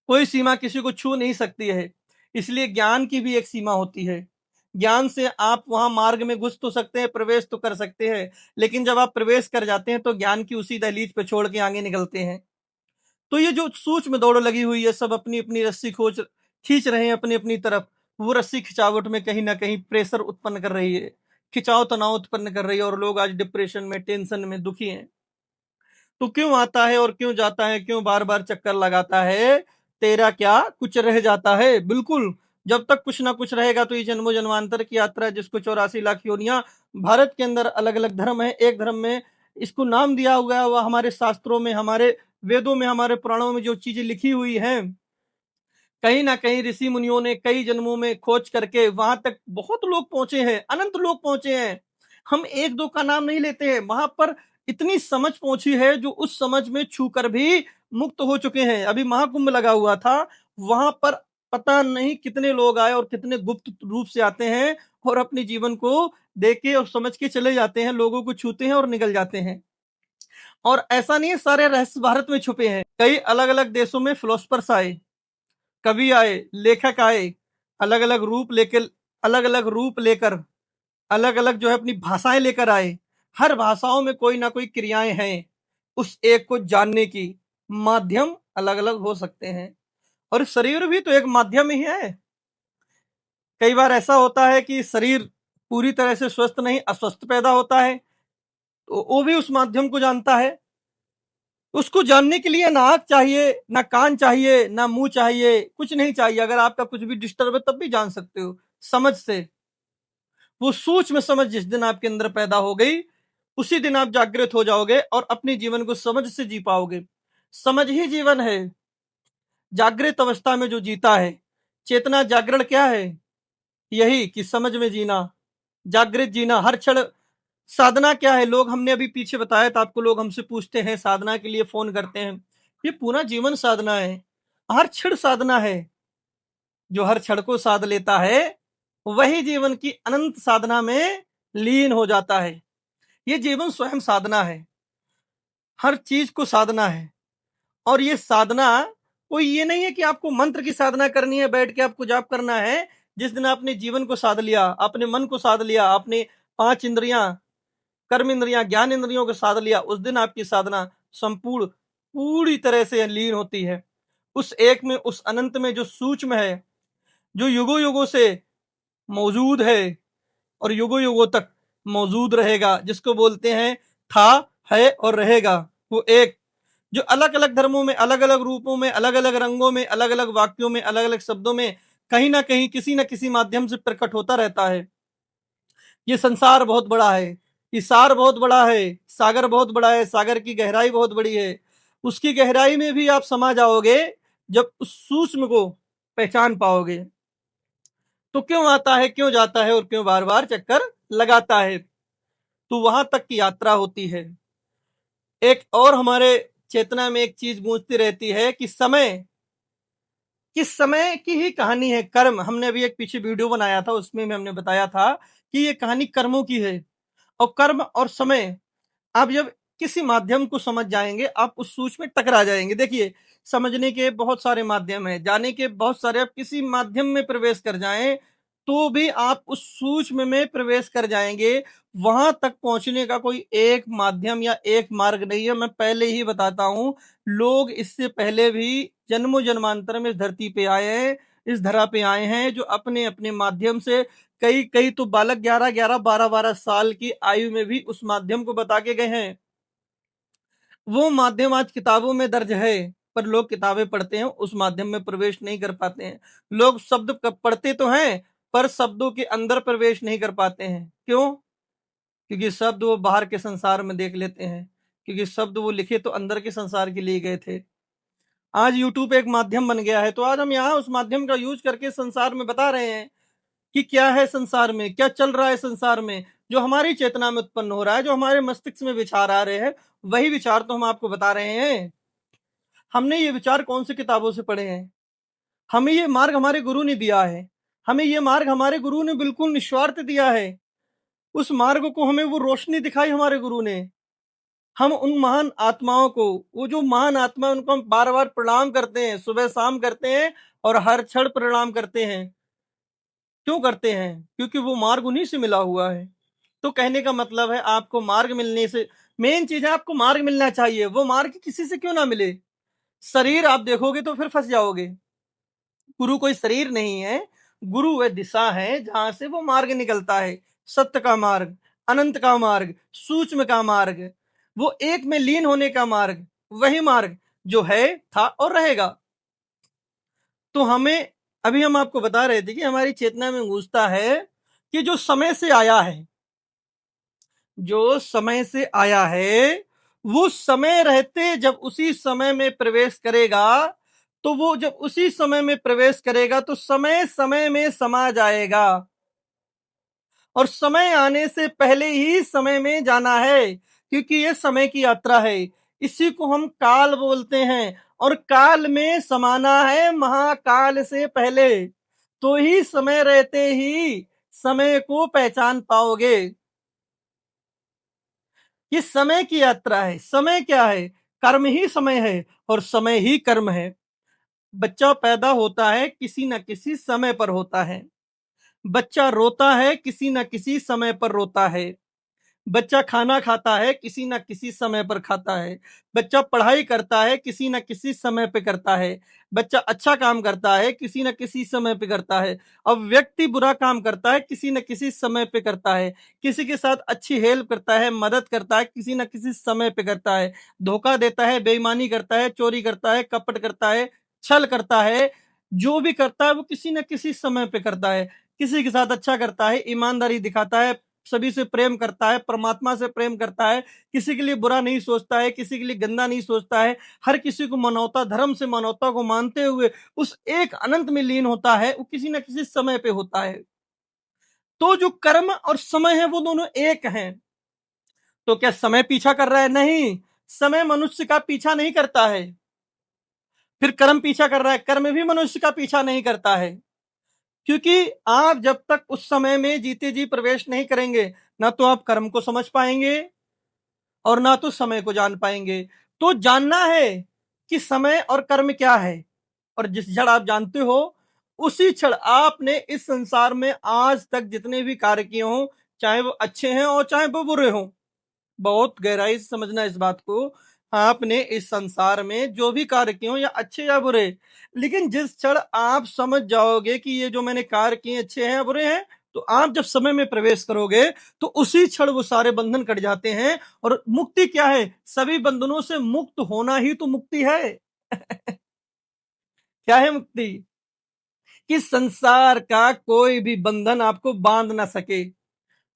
कोई सीमा किसी को छू नहीं सकती है। इसलिए ज्ञान की भी एक सीमा होती है। ज्ञान से आप वहां मार्ग में घुस तो सकते हैं, प्रवेश तो कर सकते हैं, लेकिन जब आप प्रवेश कर जाते हैं तो ज्ञान की उसी दहलीज पे छोड़ के आगे निकलते हैं। तो ये जो सूक्ष्म दौड़ लगी हुई है, सब अपनी अपनी रस्सी खोज खींच रहे हैं अपनी अपनी तरफ। वो रस्सी खिंचावट में कहीं ना कहीं प्रेशर उत्पन्न कर रही है, खिंचाव तनाव उत्पन्न कर रही है, और लोग आज डिप्रेशन में, टेंशन में, दुखी हैं। तो क्यों आता है और क्यों जाता है, क्यों बार बार चक्कर लगाता है? तेरा क्या कुछ रह जाता है? बिल्कुल। जब तक कुछ ना कुछ रहेगा तो ये जन्मों जन्मांतर की यात्रा है, जिसको 84 लाख योनियां। भारत के अंदर अलग अलग धर्म है, एक धर्म में इसको नाम दिया हुआ है, वह हमारे शास्त्रों में, हमारे वेदों में, हमारे पुराणों में जो चीजें लिखी हुई हैं, कहीं ना कहीं ऋषि मुनियों ने कई जन्मों में खोज करके वहां तक बहुत लोग पहुंचे हैं, अनंत लोग पहुंचे हैं। हम एक दो का नाम नहीं लेते हैं, वहां पर इतनी समझ पहुंची है जो उस समझ में छू कर भी मुक्त हो चुके हैं। अभी महाकुंभ लगा हुआ था, वहां पर पता नहीं कितने लोग आए और कितने गुप्त रूप से आते हैं और अपने जीवन को देख के और समझ के चले जाते हैं, लोगों को छूते हैं और निकल जाते हैं। और ऐसा नहीं है सारे रहस्य भारत में छुपे हैं, कई अलग अलग देशों में फिलोसफर्स आए, कवि आए, लेखक आए, अलग अलग रूप लेकर, अलग अलग रूप लेकर, अलग अलग जो है अपनी भाषाएं लेकर आए। हर भाषाओं में कोई ना कोई क्रियाएं हैं। उस एक को जानने की माध्यम अलग अलग हो सकते हैं, और शरीर भी तो एक माध्यम ही है। कई बार ऐसा होता है कि शरीर पूरी तरह से स्वस्थ नहीं, अस्वस्थ पैदा होता है, तो वो भी उस माध्यम को जानता है। उसको जानने के लिए ना आंख चाहिए, ना कान चाहिए, ना मुंह चाहिए, कुछ नहीं चाहिए। अगर आपका कुछ भी डिस्टर्ब है तब भी जान सकते हो, समझ से। वो सूक्ष्म समझ जिस दिन आपके अंदर पैदा हो गई, उसी दिन आप जागृत हो जाओगे और अपने जीवन को समझ से जी पाओगे। समझ ही जीवन है। जागृत अवस्था में जो जीता है, चेतना जागरण क्या है? यही कि समझ में जीना, जागृत जीना हर क्षण। साधना क्या है? लोग, हमने अभी पीछे बताया था आपको, लोग हमसे पूछते हैं साधना के लिए फोन करते हैं। ये पूरा जीवन साधना है, हर क्षण साधना है। जो हर क्षण को साध लेता है वही जीवन की अनंत साधना में लीन हो जाता है। ये जीवन स्वयं साधना है, हर चीज को साधना है। और ये साधना कोई ये नहीं है कि आपको मंत्र की साधना करनी है, बैठ के आपको जाप करना है। जिस दिन आपने जीवन को साध लिया, अपने मन को साध लिया, आपने 5 इंद्रियां, कर्म इंद्रियां, ज्ञान इंद्रियों को साध लिया, उस दिन आपकी साधना संपूर्ण पूरी तरह से लीन होती है उस एक में, उस अनंत में, जो सूक्ष्म है, जो युगों युगों से मौजूद है और युगों युगों तक मौजूद रहेगा, जिसको बोलते हैं था, है और रहेगा। वो एक जो अलग अलग धर्मों में, अलग अलग रूपों में, अलग अलग रंगों में, अलग अलग वाक्यों में, अलग अलग शब्दों में कहीं ना कहीं किसी न किसी माध्यम से प्रकट होता रहता है। ये संसार बहुत बड़ा है, ये सार बहुत बड़ा है, सागर बहुत बड़ा है, सागर की गहराई बहुत बड़ी है। उसकी गहराई में भी आप समा जाओगे जब उस सूक्ष्म को पहचान पाओगे। तो क्यों आता है, क्यों जाता है और क्यों बार बार चक्कर लगाता है? तो वहां तक की यात्रा होती है। एक और हमारे चेतना में एक चीज गूंजती रहती है कि समय, किस समय की ही कहानी है कर्म। हमने अभी एक पीछे वीडियो बनाया था, उसमें भी हमने बताया था कि ये कहानी कर्मों की है। और कर्म और समय, आप जब किसी माध्यम को समझ जाएंगे आप उस सूच में टकरा जाएंगे। देखिए, समझने के बहुत सारे माध्यम हैं, जाने के बहुत सारे, आप किसी माध्यम में प्रवेश कर जाएं तो भी आप उस सूक्ष्म में प्रवेश कर जाएंगे। वहां तक पहुंचने का कोई एक माध्यम या एक मार्ग नहीं है। मैं पहले ही बताता हूं, लोग इससे पहले भी जन्मों जन्मांतर में इस धरती पे आए हैं, इस धरा पे आए हैं, जो अपने अपने माध्यम से, कई कई तो बालक 11-11 12-12 साल की आयु में भी उस माध्यम को बता के गए हैं। वो माध्यम आज किताबों में दर्ज है, पर लोग किताबें पढ़ते हैं, उस माध्यम में प्रवेश नहीं कर पाते हैं। लोग शब्द पढ़ते तो हैं, पर शब्दों के अंदर प्रवेश नहीं कर पाते हैं। क्यों? क्योंकि शब्द वो बाहर के संसार में देख लेते हैं, क्योंकि शब्द वो लिखे तो अंदर के संसार के लिए गए थे। आज यूट्यूब एक माध्यम बन गया है, तो आज हम यहाँ उस माध्यम का यूज करके संसार में बता रहे हैं कि क्या है संसार में, क्या चल रहा है संसार में। जो हमारी चेतना में उत्पन्न हो रहा है, जो हमारे मस्तिष्क में विचार आ रहे हैं, वही विचार तो हम आपको बता रहे हैं। हमने ये विचार कौन सी किताबों से पढ़े हैं? हमें ये मार्ग हमारे गुरु ने दिया है। हमें ये मार्ग हमारे गुरु ने बिल्कुल निस्वार्थ दिया है। उस मार्ग को हमें वो रोशनी दिखाई हमारे गुरु ने। हम उन महान आत्माओं को, वो जो महान आत्मा है, उनको हम बार बार प्रणाम करते हैं, सुबह शाम करते हैं और हर क्षण प्रणाम करते हैं। क्यों करते हैं? क्योंकि वो मार्ग उन्हीं से मिला हुआ है। तो कहने का मतलब है, आपको मार्ग मिलने से मेन चीज है, आपको मार्ग मिलना चाहिए। वो मार्ग किसी से क्यों ना मिले। शरीर आप देखोगे तो फिर फंस जाओगे। गुरु कोई शरीर नहीं है, गुरु वह दिशा है जहां से वो मार्ग निकलता है। सत्य का मार्ग, अनंत का मार्ग, सूक्ष्म का मार्ग, वो एक में लीन होने का मार्ग, वही मार्ग जो है, था और रहेगा। तो हमें, अभी हम आपको बता रहे थे कि हमारी चेतना में घुसता है कि जो समय से आया है, जो समय से आया है, वो समय रहते जब उसी समय में प्रवेश करेगा, तो वो जब उसी समय में प्रवेश करेगा तो समय समय में समा जाएगा। और समय आने से पहले ही समय में जाना है, क्योंकि ये समय की यात्रा है। इसी को हम काल बोलते हैं, और काल में समाना है महाकाल से पहले। तो ही समय रहते ही समय को पहचान पाओगे। ये समय की यात्रा है। समय क्या है? कर्म ही समय है और समय ही कर्म है। बच्चा पैदा होता है किसी न किसी समय पर होता है। बच्चा रोता है किसी न किसी समय पर रोता है। बच्चा खाना खाता है किसी न किसी समय पर खाता है। बच्चा पढ़ाई करता है किसी न किसी समय पे करता है। बच्चा अच्छा काम करता है किसी न किसी समय पे करता है। अब व्यक्ति बुरा काम करता है किसी न किसी समय पे करता है। किसी के साथ अच्छी हेल्प करता है, मदद करता है, किसी न किसी समय पे करता है। धोखा देता है, बेईमानी करता है, चोरी करता है, कपट करता है, छल करता है। जो भी करता है वो किसी न किसी समय पे करता है। किसी के साथ अच्छा करता है, ईमानदारी दिखाता है, सभी से प्रेम करता है, परमात्मा से प्रेम करता है, किसी के लिए बुरा नहीं सोचता है, किसी के लिए गंदा नहीं सोचता है, हर किसी को मानवता, धर्म से मानवता को मानते हुए उस एक अनंत में लीन होता है, वो किसी न किसी समय पे होता है। तो जो कर्म और समय है वो दोनों एक हैं। तो क्या समय पीछा कर रहा है? नहीं, समय मनुष्य का पीछा नहीं करता है। फिर कर्म पीछा कर रहा है? कर्म भी मनुष्य का पीछा नहीं करता है। क्योंकि आप जब तक उस समय में जीते जी प्रवेश नहीं करेंगे, ना तो आप कर्म को समझ पाएंगे और ना तो समय को जान पाएंगे। तो जानना है कि समय और कर्म क्या है, और जिस क्षण आप जानते हो, उसी क्षण आपने इस संसार में आज तक जितने भी कार्य किए हों, चाहे वो अच्छे हैं और चाहे वो बुरे हों, बहुत गहराई से समझना इस बात को। आपने इस संसार में जो भी कार्य किए हों, या अच्छे या बुरे, लेकिन जिस क्षण आप समझ जाओगे कि ये जो मैंने कार्य किए अच्छे हैं या बुरे हैं, तो आप जब समय में प्रवेश करोगे तो उसी क्षण वो सारे बंधन कट जाते हैं। और मुक्ति क्या है? सभी बंधनों से मुक्त होना ही तो मुक्ति है। क्या है मुक्ति? कि संसार का कोई भी बंधन आपको बांध ना सके,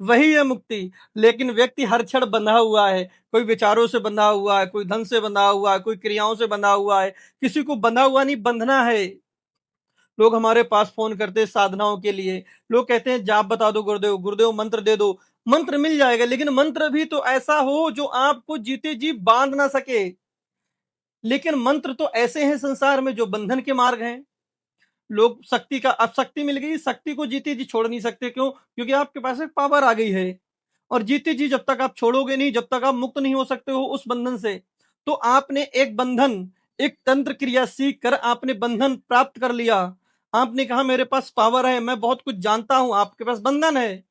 वही है मुक्ति। लेकिन व्यक्ति हर क्षण बंधा हुआ है। कोई विचारों से बंधा हुआ है, कोई धन से बंधा हुआ है, कोई क्रियाओं से बंधा हुआ है। किसी को बंधा हुआ नहीं, बंधना है। लोग हमारे पास फोन करते हैं साधनाओं के लिए। लोग कहते हैं जाप बता दो गुरुदेव, गुरुदेव मंत्र दे दो। मंत्र मिल जाएगा, लेकिन मंत्र भी तो ऐसा हो जो आपको जीते जी बांध ना सके। लेकिन मंत्र तो ऐसे हैं संसार में जो बंधन के मार्ग हैं। लोग शक्ति का, अब शक्ति मिल गई, शक्ति को जीते जी छोड़ नहीं सकते। क्यों? क्योंकि आपके पास एक पावर आ गई है। और जीते जी जब तक आप छोड़ोगे नहीं, जब तक आप मुक्त नहीं हो सकते हो उस बंधन से। तो आपने एक बंधन, एक तंत्र क्रिया सीख कर आपने बंधन प्राप्त कर लिया। आपने कहा मेरे पास पावर है, मैं बहुत कुछ जानता हूं, आपके पास बंधन है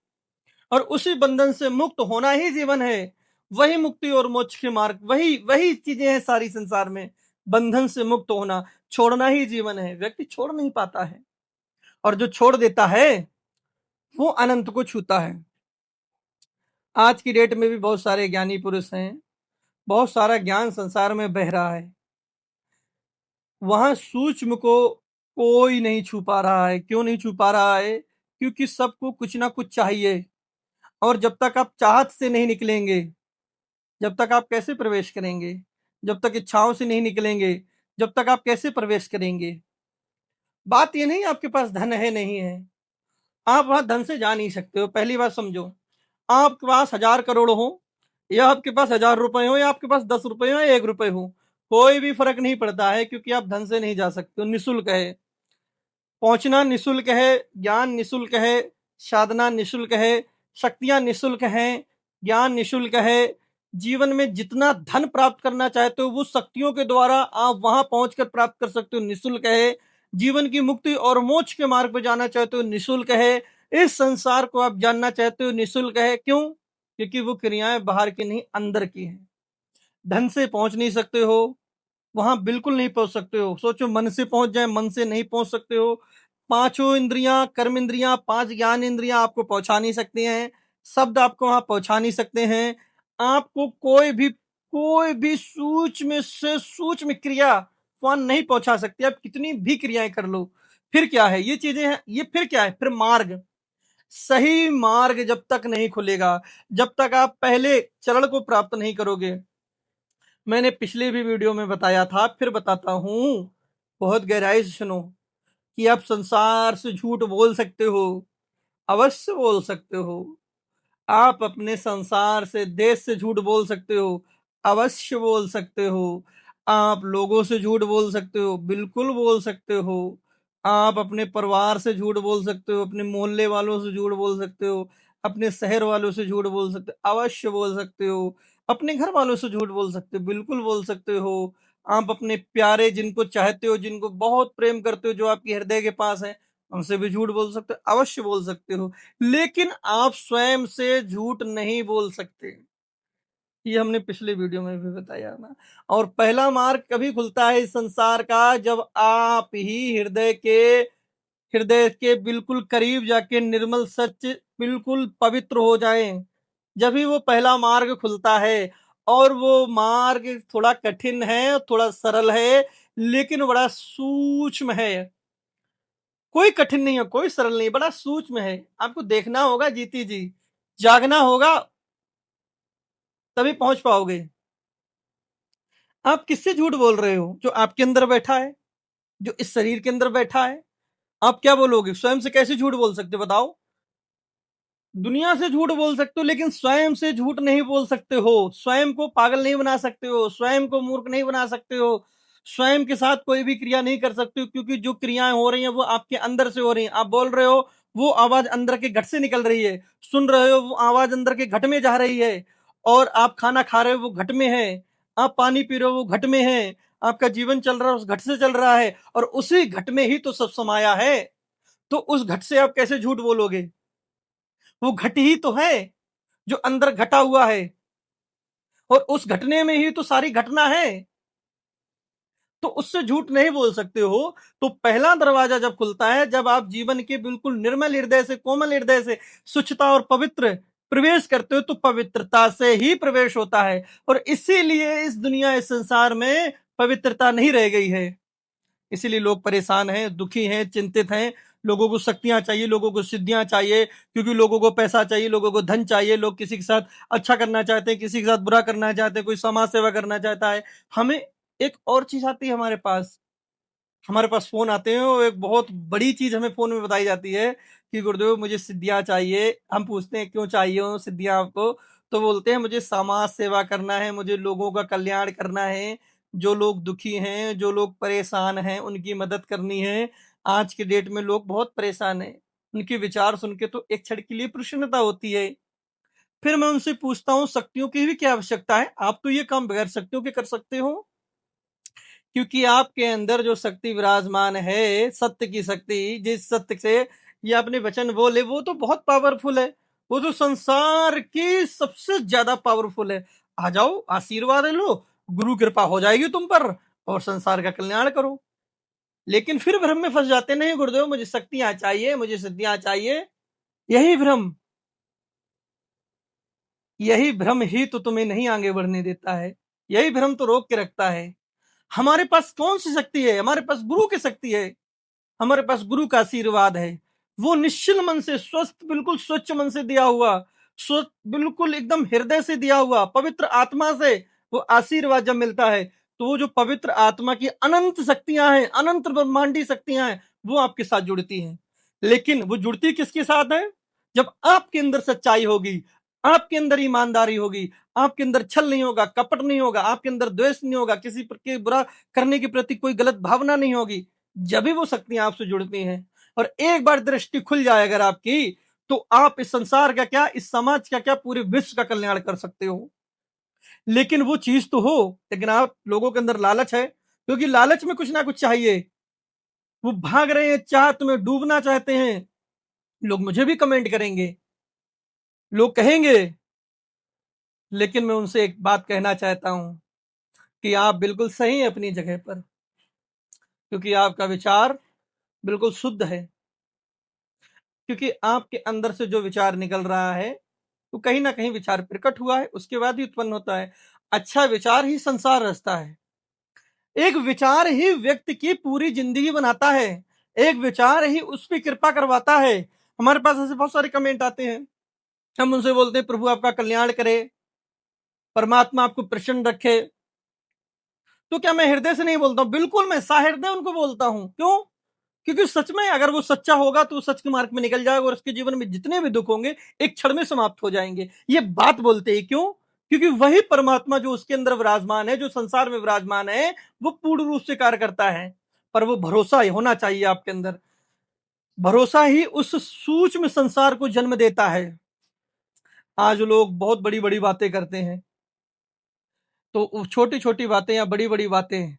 और उसी बंधन से मुक्त होना ही जीवन है। वही मुक्ति और मोक्ष के मार्ग, वही वही चीजें हैं सारी संसार में। बंधन से मुक्त होना, छोड़ना ही जीवन है। व्यक्ति छोड़ नहीं पाता है और जो छोड़ देता है वो अनंत को छूता है। आज की डेट में भी बहुत सारे ज्ञानी पुरुष हैं, बहुत सारा ज्ञान संसार में बह रहा है, वहां सूक्ष्म को कोई नहीं छू पा रहा है। क्यों नहीं छू पा रहा है? क्योंकि सबको कुछ ना कुछ चाहिए और जब तक आप चाहत से नहीं निकलेंगे, जब तक आप कैसे प्रवेश करेंगे? जब तक इच्छाओं से नहीं निकलेंगे, जब तक आप कैसे प्रवेश करेंगे? बात ये नहीं आपके पास धन है नहीं है, आप वहां धन से जा नहीं सकते हो। पहली बात समझो, आपके पास 1000 करोड़ हो या आपके पास 1000 रुपए हो या आपके पास 10 रुपए हो या 1 रुपए हो, कोई भी फर्क नहीं पड़ता है, क्योंकि आप धन से नहीं जा सकते हो। निःशुल्क है, पहुंचना निःशुल्क है, ज्ञान निःशुल्क है, साधना निःशुल्क है, शक्तियां निःशुल्क हैं, ज्ञान निःशुल्क है। जीवन में जितना धन प्राप्त करना चाहते हो वो शक्तियों के द्वारा आप वहां पहुंचकर प्राप्त कर सकते हो, निःशुल्क है। जीवन की मुक्ति और मोक्ष के मार्ग पर जाना चाहते हो, निःशुल्क है। इस संसार को आप जानना चाहते हो, निःशुल्क है। क्यों? क्योंकि वो क्रियाएं बाहर की नहीं, अंदर की हैं। धन से पहुंच नहीं सकते हो, वहां बिल्कुल नहीं पहुंच सकते हो। सोचो मन से पहुंच जाए, मन से नहीं पहुंच सकते हो। पांचों इंद्रियां, कर्म इंद्रियां, 5 ज्ञान इंद्रियां आपको पहुंचा नहीं सकती हैं। शब्द आपको वहां पहुंचा नहीं सकते हैं। आपको कोई भी सूक्ष्म से सूक्ष्म क्रिया वहां नहीं पहुंचा सकती। आप कितनी भी क्रियाएं कर लो, फिर क्या है? ये चीजें हैं, ये फिर क्या है? फिर मार्ग, सही मार्ग जब तक नहीं खुलेगा, जब तक आप पहले चरण को प्राप्त नहीं करोगे। मैंने पिछले भी वीडियो में बताया था, फिर बताता हूं, बहुत गहराई से सुनो, कि आप संसार से झूठ बोल सकते हो, अवश्य बोल सकते हो। आप अपने संसार से, देश से झूठ बोल सकते हो, अवश्य बोल सकते हो। आप लोगों से झूठ बोल सकते हो, बिल्कुल बोल सकते हो। आप अपने परिवार से झूठ बोल सकते हो, अपने मोहल्ले वालों से झूठ बोल सकते हो, अपने शहर वालों से झूठ बोल सकते हो, अवश्य बोल सकते हो। अपने घर वालों से झूठ बोल सकते हो, बिल्कुल बोल सकते हो। आप अपने प्यारे, जिनको चाहते हो, जिनको बहुत प्रेम करते हो, जो आपके हृदय के पास है, उनसे भी झूठ बोल सकते हो, अवश्य बोल सकते हो। लेकिन आप स्वयं से झूठ नहीं बोल सकते। ये हमने पिछले वीडियो में भी बताया ना। और पहला मार्ग कभी खुलता है इस संसार का, जब आप ही हृदय के बिल्कुल करीब जाके निर्मल सच, बिल्कुल पवित्र हो जाएं, जब ही वो पहला मार्ग खुलता है। और वो मार्ग थोड़ा कठिन है, थोड़ा सरल है, लेकिन बड़ा सूक्ष्म है। कोई कठिन नहीं है, कोई सरल नहीं, बड़ा सूक्ष्म है। आपको देखना होगा जीती जी, जागना होगा, तभी पहुंच पाओगे। आप किससे झूठ बोल रहे हो? जो आपके अंदर बैठा है, जो इस शरीर के अंदर बैठा है। आप क्या बोलोगे? स्वयं से कैसे झूठ बोल सकते हो बताओ? दुनिया से झूठ बोल सकते हो, लेकिन स्वयं से झूठ नहीं बोल सकते हो। स्वयं को पागल नहीं बना सकते हो, स्वयं को मूर्ख नहीं बना सकते हो, स्वयं के साथ कोई भी क्रिया नहीं कर सकते हो, क्योंकि जो क्रियाएं हो रही हैं वो आपके अंदर से हो रही हैं। आप बोल रहे हो, वो आवाज अंदर के घट से निकल रही है। सुन रहे हो, वो आवाज अंदर के घट में जा रही है। और आप खाना खा रहे हो, वो घट में है। आप पानी पी रहे हो, वो घट में है। आपका जीवन चल रहा है, उस घट से चल रहा है, और उसी घट में ही तो सब समाया है। तो उस घट से आप कैसे झूठ बोलोगे? वो घट ही तो है जो अंदर घटा हुआ है, और उस घटने में ही तो सारी घटना है। तो उससे झूठ नहीं बोल सकते हो। तो पहला दरवाजा जब खुलता है, जब आप जीवन के बिल्कुल निर्मल हृदय से, कोमल हृदय से, स्वच्छता और पवित्र प्रवेश करते हो, तो पवित्रता से ही प्रवेश होता है। और इसीलिए इस दुनिया, इस संसार में पवित्रता नहीं रह गई है। इसीलिए लोग परेशान हैं, दुखी हैं, चिंतित हैं। लोगों को शक्तियां चाहिए, लोगों को सिद्धियां चाहिए, क्योंकि लोगों को पैसा चाहिए, लोगों को धन चाहिए। लोग किसी के साथ अच्छा करना चाहते हैं, किसी के साथ बुरा करना चाहते हैं, कोई समाज सेवा करना चाहता है। हमें एक और चीज आती है हमारे पास फोन आते हैं, और एक बहुत बड़ी चीज हमें फोन में बताई जाती है कि गुरुदेव मुझे सिद्धियां चाहिए। हम पूछते हैं क्यों चाहिए हो सिद्धियां आपको? तो बोलते हैं मुझे समाज सेवा करना है, मुझे लोगों का कल्याण करना है, जो लोग दुखी हैं, जो लोग परेशान हैं, उनकी मदद करनी है। आज के डेट में लोग बहुत परेशान हैं, उनके विचार सुन के तो एक क्षण के लिए प्रसन्नता होती है। फिर मैं उनसे पूछता हूँ, शक्तियों की भी क्या आवश्यकता है? आप तो ये काम बगैर शक्तियों के कर सकते हो। क्योंकि आपके अंदर जो शक्ति विराजमान है, सत्य की शक्ति, जिस सत्य से ये अपने वचन बोले, वो तो बहुत पावरफुल है। वो तो संसार की सबसे ज्यादा पावरफुल है। आ जाओ, आशीर्वाद लो, गुरु कृपा हो जाएगी तुम पर और संसार का कल्याण करो। लेकिन फिर भ्रम में फंस जाते, नहीं गुरुदेव मुझे शक्तियां चाहिए, मुझे सिद्धियां चाहिए। यही भ्रम, यही भ्रम ही तो तुम्हें नहीं आगे बढ़ने देता है। यही भ्रम तो रोक के रखता है। हमारे पास कौन सी शक्ति है? हमारे पास गुरु की शक्ति है। हमारे पास गुरु का आशीर्वाद है। वो निश्चल मन से, स्वस्थ, बिल्कुल स्वच्छ मन से दिया हुआ, स्वच्छ, बिल्कुल एकदम हृदय से दिया हुआ, पवित्र आत्मा से वो आशीर्वाद जब मिलता है, तो वो जो पवित्र आत्मा की अनंत शक्तियां हैं, अनंत ब्रह्मांडी शक्तियां हैं, वो आपके साथ जुड़ती हैं। लेकिन वो जुड़ती किसके साथ है? जब आपके अंदर सच्चाई होगी, आपके अंदर ईमानदारी होगी, आपके अंदर छल नहीं होगा, कपट नहीं होगा, आपके अंदर द्वेष नहीं होगा, किसी के बुरा करने के प्रति कोई गलत भावना नहीं होगी, जब भी वो शक्तियां आपसे जुड़ती हैं। और एक बार दृष्टि खुल जाए अगर आपकी, तो आप इस संसार का क्या, इस समाज का क्या, पूरे विश्व का कल्याण कर सकते हो। लेकिन वो चीज तो हो, लेकिन आप लोगों के अंदर लालच है, क्योंकि लालच में कुछ ना कुछ चाहिए। वो भाग रहे हैं, चाहत में डूबना चाहते हैं। लोग मुझे भी कमेंट करेंगे, लोग कहेंगे, लेकिन मैं उनसे एक बात कहना चाहता हूं कि आप बिल्कुल सही हैं अपनी जगह पर, क्योंकि आपका विचार बिल्कुल शुद्ध है। क्योंकि आपके अंदर से जो विचार निकल रहा है, तो कहीं ना कहीं विचार प्रकट हुआ है, उसके बाद ही उत्पन्न होता है। अच्छा विचार ही संसार रचता है। एक विचार ही व्यक्ति की पूरी जिंदगी बनाता है। एक विचार ही उस पर कृपा करवाता है। हमारे पास ऐसे बहुत सारे कमेंट आते हैं, हम उनसे बोलते हैं प्रभु आपका कल्याण करे, परमात्मा आपको प्रसन्न रखे। तो क्या मैं हृदय से नहीं बोलता हूं? बिल्कुल मैं सहृदय उनको बोलता हूं। क्यों? क्योंकि सच में अगर वो सच्चा होगा तो सच के मार्ग में निकल जाएगा और उसके जीवन में जितने भी दुख होंगे एक क्षण में समाप्त हो जाएंगे। ये बात बोलते हैं क्यों? क्योंकि वही परमात्मा जो उसके अंदर विराजमान है, जो संसार में विराजमान है, वो पूर्ण रूप से कार्य करता है। पर वो भरोसा होना चाहिए आपके अंदर। भरोसा ही उस सूक्ष्म संसार को जन्म देता है। आज लोग बहुत बड़ी बड़ी बातें करते हैं, तो छोटी छोटी बातें या बड़ी बड़ी बातें,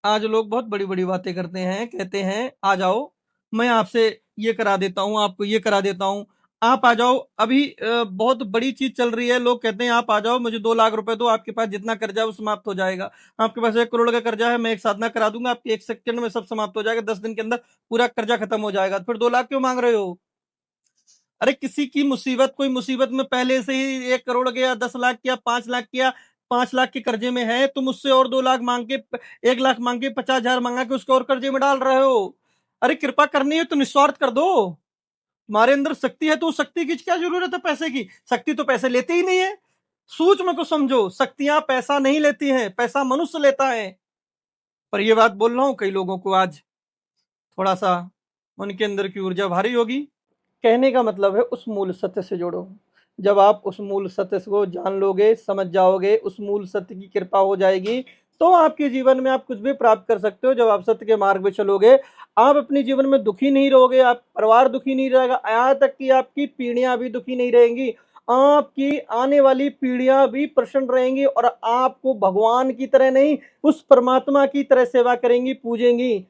आज लोग बहुत बड़ी बड़ी बातें करते हैं, कहते हैं आ जाओ, मैं आपसे ये करा देता हूँ, आपको ये करा देता हूँ, आप आ जाओ। अभी बहुत बड़ी चीज चल रही है, लोग कहते हैं आप आ जाओ, मुझे 2 लाख रुपए दो, आपके पास जितना कर्जा है वो समाप्त हो जाएगा। आपके पास 1 करोड़ का कर्जा है, मैं एक साधना करा दूंगा, आपके 1 सेकंड में सब समाप्त हो जाएगा, 10 दिन के अंदर पूरा कर्जा खत्म हो जाएगा। फिर 2 लाख क्यों मांग रहे हो? अरे किसी की मुसीबत, कोई मुसीबत में पहले से ही 1 करोड़ गया, 10 लाख किया, 5 लाख किया, 5 लाख के कर्जे में है, तुम उससे और 2 लाख मांग के, 1 लाख मांग के, 50,000 मांगा के उसको और कर्जे में डाल रहे हो। अरे कृपा करनी है तो निस्वार्थ कर दो। तुम्हारे अंदर शक्ति है तो शक्ति की क्या जरूरत है पैसे की? शक्ति तो पैसे लेते ही नहीं है। सूक्ष्म को समझो, शक्तियां पैसा नहीं लेती हैं, पैसा मनुष्य लेता है। पर ये बात बोल रहा हूं, कई लोगों को आज थोड़ा सा उनके अंदर की ऊर्जा भारी होगी। कहने का मतलब है उस मूल सत्य से जुड़ो। जब आप उस मूल सत्य को जान लोगे, समझ जाओगे, उस मूल सत्य की कृपा हो जाएगी, तो आपके जीवन में आप कुछ भी प्राप्त कर सकते हो। जब आप सत्य के मार्ग में चलोगे, आप अपने जीवन में दुखी नहीं रहोगे, आप परिवार दुखी नहीं रहेगा, यहाँ तक कि आपकी पीढ़ियां भी दुखी नहीं रहेंगी। आपकी आने वाली पीढ़ियां भी प्रसन्न रहेंगी और आपको भगवान की तरह नहीं, उस परमात्मा की तरह सेवा करेंगी, पूजेंगी।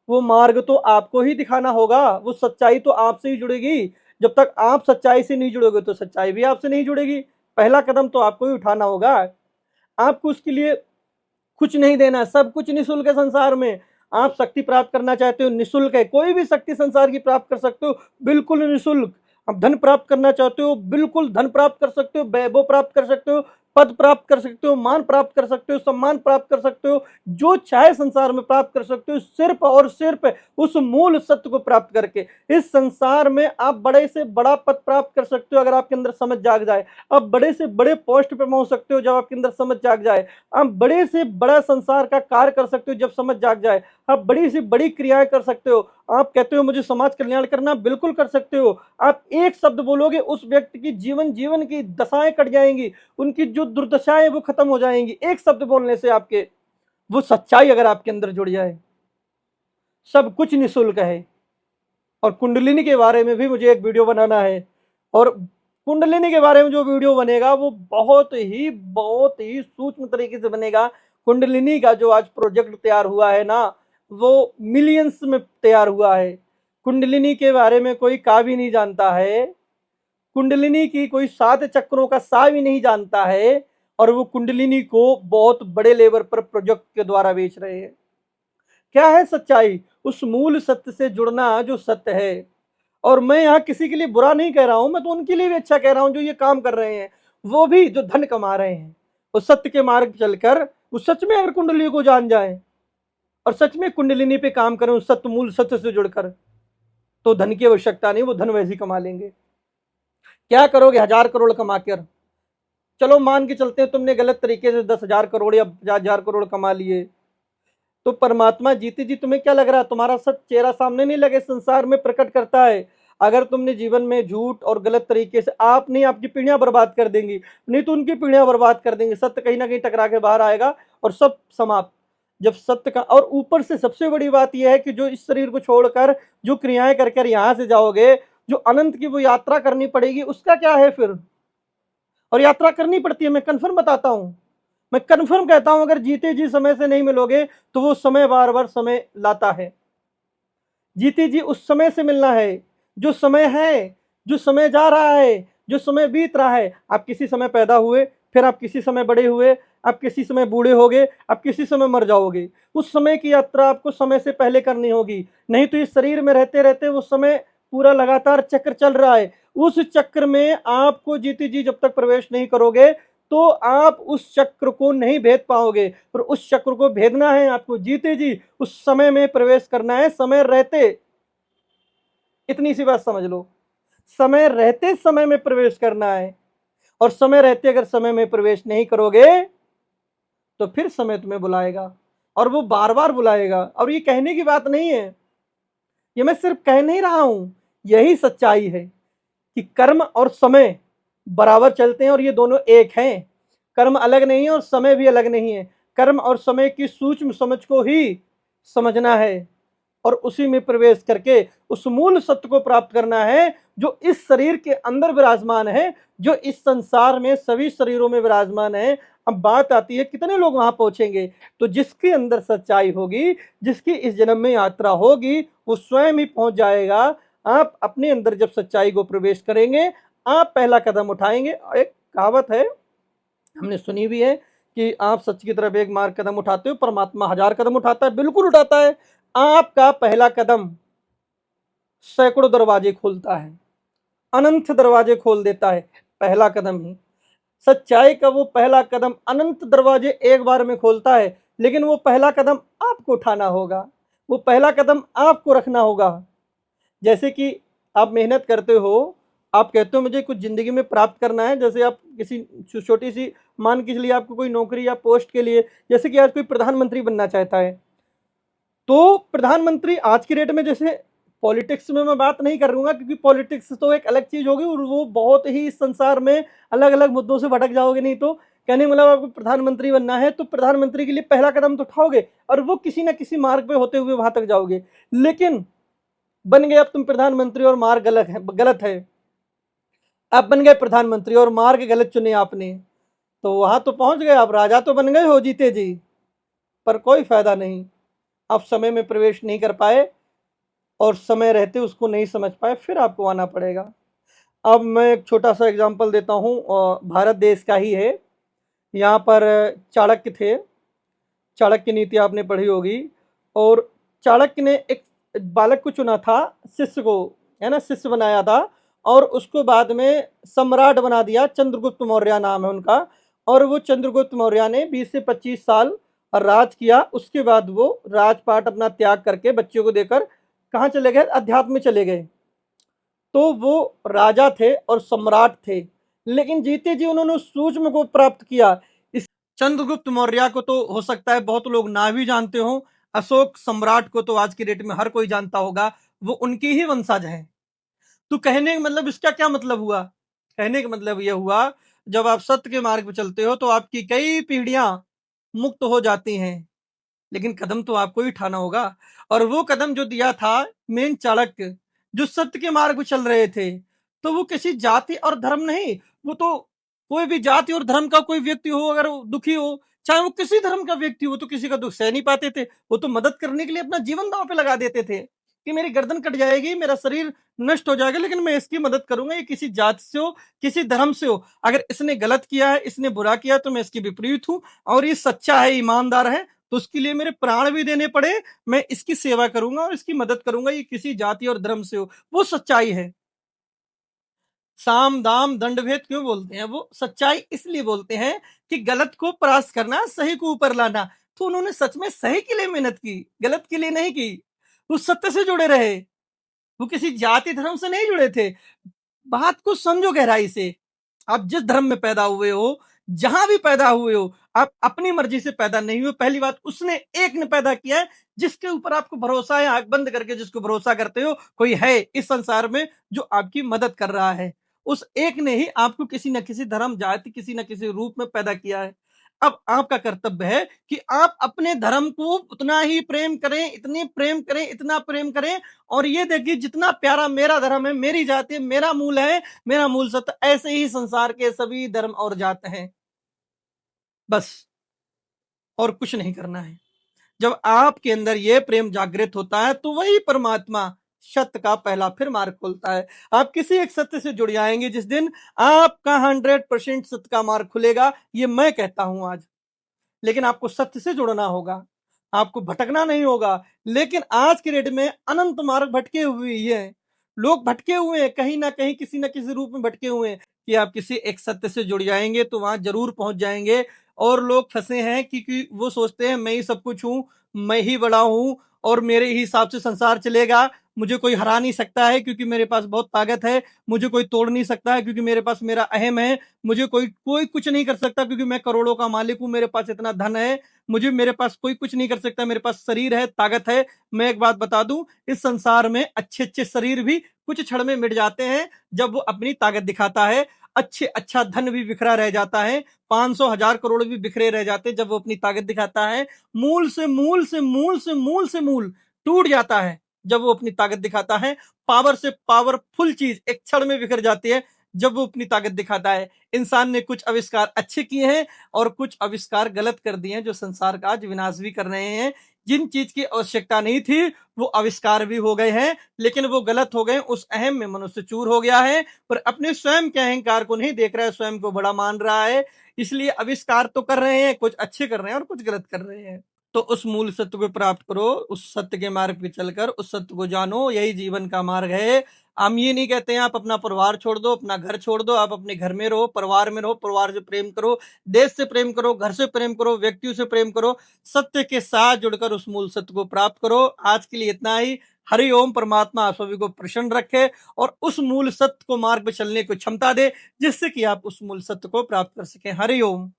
वो मार्ग तो आपको ही दिखाना होगा, वो सच्चाई तो आपसे ही जुड़ेगी। जब तक आप सच्चाई से नहीं जुड़ोगे तो सच्चाई भी आपसे नहीं जुड़ेगी। पहला कदम तो आपको ही उठाना होगा। आपको उसके लिए कुछ नहीं देना, सब कुछ निःशुल्क है संसार में। आप शक्ति प्राप्त करना चाहते हो, निःशुल्क है, कोई भी शक्ति संसार की प्राप्त कर सकते हो, बिल्कुल निःशुल्क। आप धन प्राप्त करना चाहते हो, बिल्कुल धन प्राप्त कर सकते हो, वैभव प्राप्त कर सकते हो, पद प्राप्त कर सकते हो, मान प्राप्त कर सकते हो, सम्मान प्राप्त कर सकते हो, जो चाहे संसार में प्राप्त कर सकते हो, सिर्फ और सिर्फ उस मूल सत्य को प्राप्त करके। इस संसार में आप बड़े से बड़ा पद प्राप्त कर सकते हो अगर आपके अंदर समझ जाग जाए। आप बड़े से बड़े पोस्ट पे पहुंच सकते हो जब आपके अंदर समझ जाग जाए। आप बड़े से बड़ा संसार का कार्य कर सकते हो जब समझ जाग जाए। आप बड़ी से बड़ी क्रियाएं कर सकते हो। आप कहते हो मुझे समाज कल्याण करना, बिल्कुल कर सकते हो। आप एक शब्द बोलोगे, उस व्यक्ति की जीवन की दशाएं कट जाएंगी, उनकी जो दुर्दशाएं वो खत्म हो जाएंगी एक शब्द बोलने से। आपके वो सच्चाई अगर आपके अंदर जुड़ जाए, सब कुछ निःशुल्क है। और कुंडलिनी के बारे में भी मुझे एक वीडियो बनाना है, और कुंडलिनी के बारे में जो वीडियो बनेगा वो बहुत ही सूक्ष्म तरीके से बनेगा। कुंडलिनी का जो आज प्रोजेक्ट तैयार हुआ है ना, वो मिलियंस में तैयार हुआ है। कुंडलिनी के बारे में कोई का भी नहीं जानता है, कुंडलिनी की कोई 7 चक्रों का सा भी नहीं जानता है, और वो कुंडलिनी को बहुत बड़े लेवल पर प्रोजेक्ट के द्वारा बेच रहे हैं। क्या है सच्चाई? उस मूल सत्य से जुड़ना जो सत्य है। और मैं यहाँ किसी के लिए बुरा नहीं कह रहा हूं, मैं तो उनके लिए भी अच्छा कह रहा हूं जो ये काम कर रहे हैं, वो भी जो धन कमा रहे हैं, उस सत्य के मार्ग चलकर वो सच में अगर कुंडली को जान जाए और सच में कुंडलिनी पे काम करें उस सत्य मूल सत्य से जुड़कर, तो धन की आवश्यकता नहीं, वो धन वैसे ही कमा लेंगे। क्या करोगे 1000 करोड़ कमा कर? चलो मान के चलते हैं तुमने गलत तरीके से 10,000 करोड़ या 50,000 करोड़ कमा लिए, तो परमात्मा जीते जी तुम्हें क्या लग रहा है? तुम्हारा सच चेहरा सामने नहीं लगे संसार में प्रकट करता है। अगर तुमने जीवन में झूठ और गलत तरीके से, आप नहीं, आपकी पीढ़ियां बर्बाद कर देंगी, नहीं तो उनकी पीढ़ियां बर्बाद कर देंगे। सत्य कहीं ना कहीं टकरा के बाहर आएगा और सब समाप्त। जब सत्य का, और ऊपर से सबसे बड़ी बात यह है कि जो इस शरीर को छोड़कर जो क्रियाएं करकर यहां से जाओगे, जो अनंत की वो यात्रा करनी पड़ेगी, उसका क्या है फिर? और यात्रा करनी पड़ती है, मैं कन्फर्म बताता हूं, मैं कन्फर्म कहता हूं, अगर जीते जी समय से नहीं मिलोगे तो वो समय बार बार समय लाता है। जीते जी उस समय से मिलना है जो समय है, जो समय जा रहा है, जो समय बीत रहा है। आप किसी समय पैदा हुए, फिर आप किसी समय बड़े हुए, आप किसी समय बूढ़े हो गए, आप किसी समय मर जाओगे। उस समय की यात्रा आपको समय से पहले करनी होगी, नहीं तो इस शरीर में रहते रहते वो समय पूरा लगातार चक्र चल रहा है। उस चक्र में आपको जीते जी जब तक प्रवेश नहीं करोगे तो आप उस चक्र को नहीं भेद पाओगे। और उस चक्र को भेदना है आपको जीते जी उस समय में प्रवेश करना है, समय रहते। इतनी सी बात समझ लो, समय रहते समय में प्रवेश करना है। और समय रहते अगर समय में प्रवेश नहीं करोगे तो फिर समय तुम्हें बुलाएगा, और वो बार बार बुलाएगा। और ये कहने की बात नहीं है, ये मैं सिर्फ कह नहीं रहा हूं, यही सच्चाई है कि कर्म और समय बराबर चलते हैं और ये दोनों एक हैं। कर्म अलग नहीं है और समय भी अलग नहीं है। कर्म और समय की सूक्ष्म समझ को ही समझना है और उसी में प्रवेश करके उस मूल सत्य को प्राप्त करना है जो इस शरीर के अंदर विराजमान है, जो इस संसार में सभी शरीरों में विराजमान है। अब बात आती है कितने लोग वहां पहुंचेंगे? तो जिसके अंदर सच्चाई होगी, जिसकी इस जन्म में यात्रा होगी, वो स्वयं ही पहुंच जाएगा। आप अपने अंदर जब सच्चाई को प्रवेश करेंगे, आप पहला कदम उठाएंगे। एक कहावत है, हमने सुनी भी है कि आप सच की तरफ एक मार्ग कदम उठाते हो, परमात्मा 1000 कदम उठाता है। बिल्कुल उठाता है। आपका पहला कदम सैकड़ों दरवाजे खोलता है, अनंत दरवाजे खोल देता है। पहला कदम ही सच्चाई का, वो पहला कदम अनंत दरवाजे एक बार में खोलता है। लेकिन वो पहला कदम आपको उठाना होगा, वो पहला कदम आपको रखना होगा। जैसे कि आप मेहनत करते हो, आप कहते हो मुझे कुछ ज़िंदगी में प्राप्त करना है। जैसे आप किसी छोटी सी, मान के चलिए आपको कोई नौकरी या पोस्ट के लिए, जैसे कि आज कोई प्रधानमंत्री बनना चाहता है, तो प्रधानमंत्री आज की डेट में, जैसे पॉलिटिक्स में मैं बात नहीं करूंगा क्योंकि पॉलिटिक्स तो एक अलग चीज होगी और वो बहुत ही इस संसार में अलग अलग मुद्दों से भटक जाओगे। नहीं तो कहने मतलब आपको प्रधानमंत्री बनना है तो प्रधानमंत्री के लिए पहला कदम तो उठाओगे और वो किसी ना किसी मार्ग पे होते हुए वहां तक जाओगे। लेकिन बन गए अब तुम प्रधानमंत्री और मार्ग गलत है। अब बन गए प्रधानमंत्री और मार्ग गलत चुने आपने, तो वहां तो पहुंच गए, आप राजा तो बन गए हो जीते जी, पर कोई फायदा नहीं। आप समय में प्रवेश नहीं कर पाए और समय रहते उसको नहीं समझ पाए, फिर आपको आना पड़ेगा। अब मैं एक छोटा सा एग्जांपल देता हूँ, भारत देश का ही है। यहाँ पर चाणक्य थे। चाणक्य नीति आपने पढ़ी होगी। और चाणक्य ने एक बालक को चुना था, शिष्य को, है ना, शिष्य बनाया था, और उसको बाद में सम्राट बना दिया। चंद्रगुप्त मौर्य नाम है उनका। और वो चंद्रगुप्त मौर्य ने 20 से 25 साल राज किया। उसके बाद वो राजपाट अपना त्याग करके बच्चों को देकर कहाँ चले गए? अध्यात्म में चले गए। तो वो राजा थे और सम्राट थे, लेकिन जीते जी उन्होंने उस सूक्ष्म को प्राप्त किया। इस चंद्रगुप्त मौर्य को तो हो सकता है बहुत लोग ना भी जानते हो, अशोक सम्राट को तो आज की डेट में हर कोई जानता होगा, वो उनकी ही वंशज हैं। तो कहने का मतलब, इसका क्या मतलब हुआ? कहने का मतलब यह हुआ, जब आप सत्य के मार्ग पर चलते हो तो आपकी कई पीढ़ियां मुक्त हो जाती हैं, लेकिन कदम तो आपको ही उठाना होगा। और वो कदम जो दिया था मेन चाणक्य, जो सत्य के मार्ग पर चल रहे थे, तो वो किसी जाति और धर्म नहीं, वो तो कोई भी जाति और धर्म का कोई व्यक्ति हो, अगर वो दुखी हो चाहे वो किसी धर्म का व्यक्ति हो, तो किसी का दुख सह नहीं पाते थे, वो तो मदद करने के लिए अपना जीवन दांव पे लगा देते थे कि मेरी गर्दन कट जाएगी, मेरा शरीर नष्ट हो जाएगा, लेकिन मैं इसकी मदद करूंगा। ये किसी जात से हो, किसी धर्म से हो, अगर इसने गलत किया है, इसने बुरा किया, तो मैं इसके विपरीत हूं, और ये सच्चा है, ईमानदार है, तो उसके लिए मेरे प्राण भी देने पड़े, मैं इसकी सेवा करूंगा और इसकी मदद करूंगा। ये किसी जाति और धर्म से हो, वो सच्चाई है। साम दाम दंड भेद क्यों बोलते हैं? वो सच्चाई इसलिए बोलते हैं कि गलत को परास्त करना, सही को ऊपर लाना। तो उन्होंने सच में सही के लिए मेहनत की, गलत के लिए नहीं की। वो सत्य से जुड़े रहे, वो किसी जाति धर्म से नहीं जुड़े थे। बात को समझो गहराई से। आप जिस धर्म में पैदा हुए हो, जहां भी पैदा हुए हो, आप अपनी मर्जी से पैदा नहीं हुए। पहली बात, उसने एक ने पैदा किया है, जिसके ऊपर आपको भरोसा है, आंख बंद करके जिसको भरोसा करते हो, कोई है इस संसार में जो आपकी मदद कर रहा है। उस एक ने ही आपको किसी न किसी धर्म, जाति, किसी न किसी रूप में पैदा किया है। अब आपका कर्तव्य है कि आप अपने धर्म को उतना ही प्रेम करें, इतनी प्रेम करें, इतना प्रेम करें, और ये देखिए जितना प्यारा मेरा धर्म है, मेरी जाति है, मेरा मूल है, मेरा मूल सत्य, ऐसे ही संसार के सभी धर्म और जात हैं। बस, और कुछ नहीं करना है। जब आपके अंदर ये प्रेम जागृत होता है, तो वही परमात्मा सत्य का पहला फिर मार्ग खोलता है। आप किसी एक सत्य से जुड़ जाएंगे, जिस दिन आपका 100% सत्य का मार्ग खुलेगा, ये मैं कहता हूं आज। लेकिन आपको सत्य से जुड़ना होगा, आपको भटकना नहीं होगा। लेकिन आज के डेट में अनंत मार्ग भटके हुए ही है, लोग भटके हुए हैं, कहीं ना कहीं किसी ना किसी रूप में भटके हुए हैं। कि आप किसी एक सत्य से जुड़ जाएंगे तो वहां जरूर पहुंच जाएंगे। और लोग फंसे हैं क्योंकि वो सोचते हैं मैं ही सब कुछ हूं, मैं ही बड़ा हूं, और मेरे ही हिसाब से संसार चलेगा, मुझे कोई हरा नहीं सकता है क्योंकि मेरे पास बहुत ताकत है, मुझे कोई तोड़ नहीं सकता है क्योंकि मेरे पास मेरा अहम है, मुझे कोई कोई कुछ नहीं कर सकता क्योंकि मैं करोड़ों का मालिक हूं, मेरे पास इतना धन है, मुझे मेरे पास कोई कुछ नहीं कर सकता, मेरे पास शरीर है, ताकत है। मैं एक बात बता दूं, इस संसार में अच्छे अच्छे शरीर भी कुछ क्षण में मिट जाते हैं जब वो अपनी ताकत दिखाता है। अच्छा धन भी बिखरा रह जाता है, 500 1000 करोड़ भी बिखरे रह जाते हैं जब वो अपनी ताकत दिखाता है। मूल टूट जाता है जब वो अपनी ताकत दिखाता है। पावर से पावरफुल चीज एक क्षण में बिखर जाती है जब वो अपनी ताकत दिखाता है। इंसान ने कुछ आविष्कार अच्छे किए हैं और कुछ आविष्कार गलत कर दिए हैं, जो संसार का आज विनाश भी कर रहे हैं। जिन चीज की आवश्यकता नहीं थी वो आविष्कार भी हो गए हैं, लेकिन वो गलत हो गए, उस अहम में मनुष्य चूर हो गया है, पर अपने स्वयं के अहंकार को नहीं देख रहा है, स्वयं को बड़ा मान रहा है। इसलिए आविष्कार तो कर रहे हैं, कुछ अच्छे कर रहे हैं और कुछ गलत कर रहे हैं। तो उस मूल सत्य को प्राप्त करो, उस सत्य के मार्ग पे चलकर उस सत्य को जानो, यही जीवन का मार्ग है। हम ये नहीं कहते हैं आप अपना परिवार छोड़ दो, अपना घर छोड़ दो, आप अपने घर में रहो, परिवार में रहो, परिवार से प्रेम करो, देश से प्रेम करो, घर से प्रेम करो, व्यक्तियों से प्रेम करो, सत्य के साथ जुड़कर उस मूल सत्य को प्राप्त करो। आज के लिए इतना ही। हरि ओम। परमात्मा आप सभी को प्रसन्न रखे और उस मूल सत्य को मार्ग पर चलने को क्षमता दे, जिससे कि आप उस मूल सत्य को प्राप्त कर सकें। हरि ओम।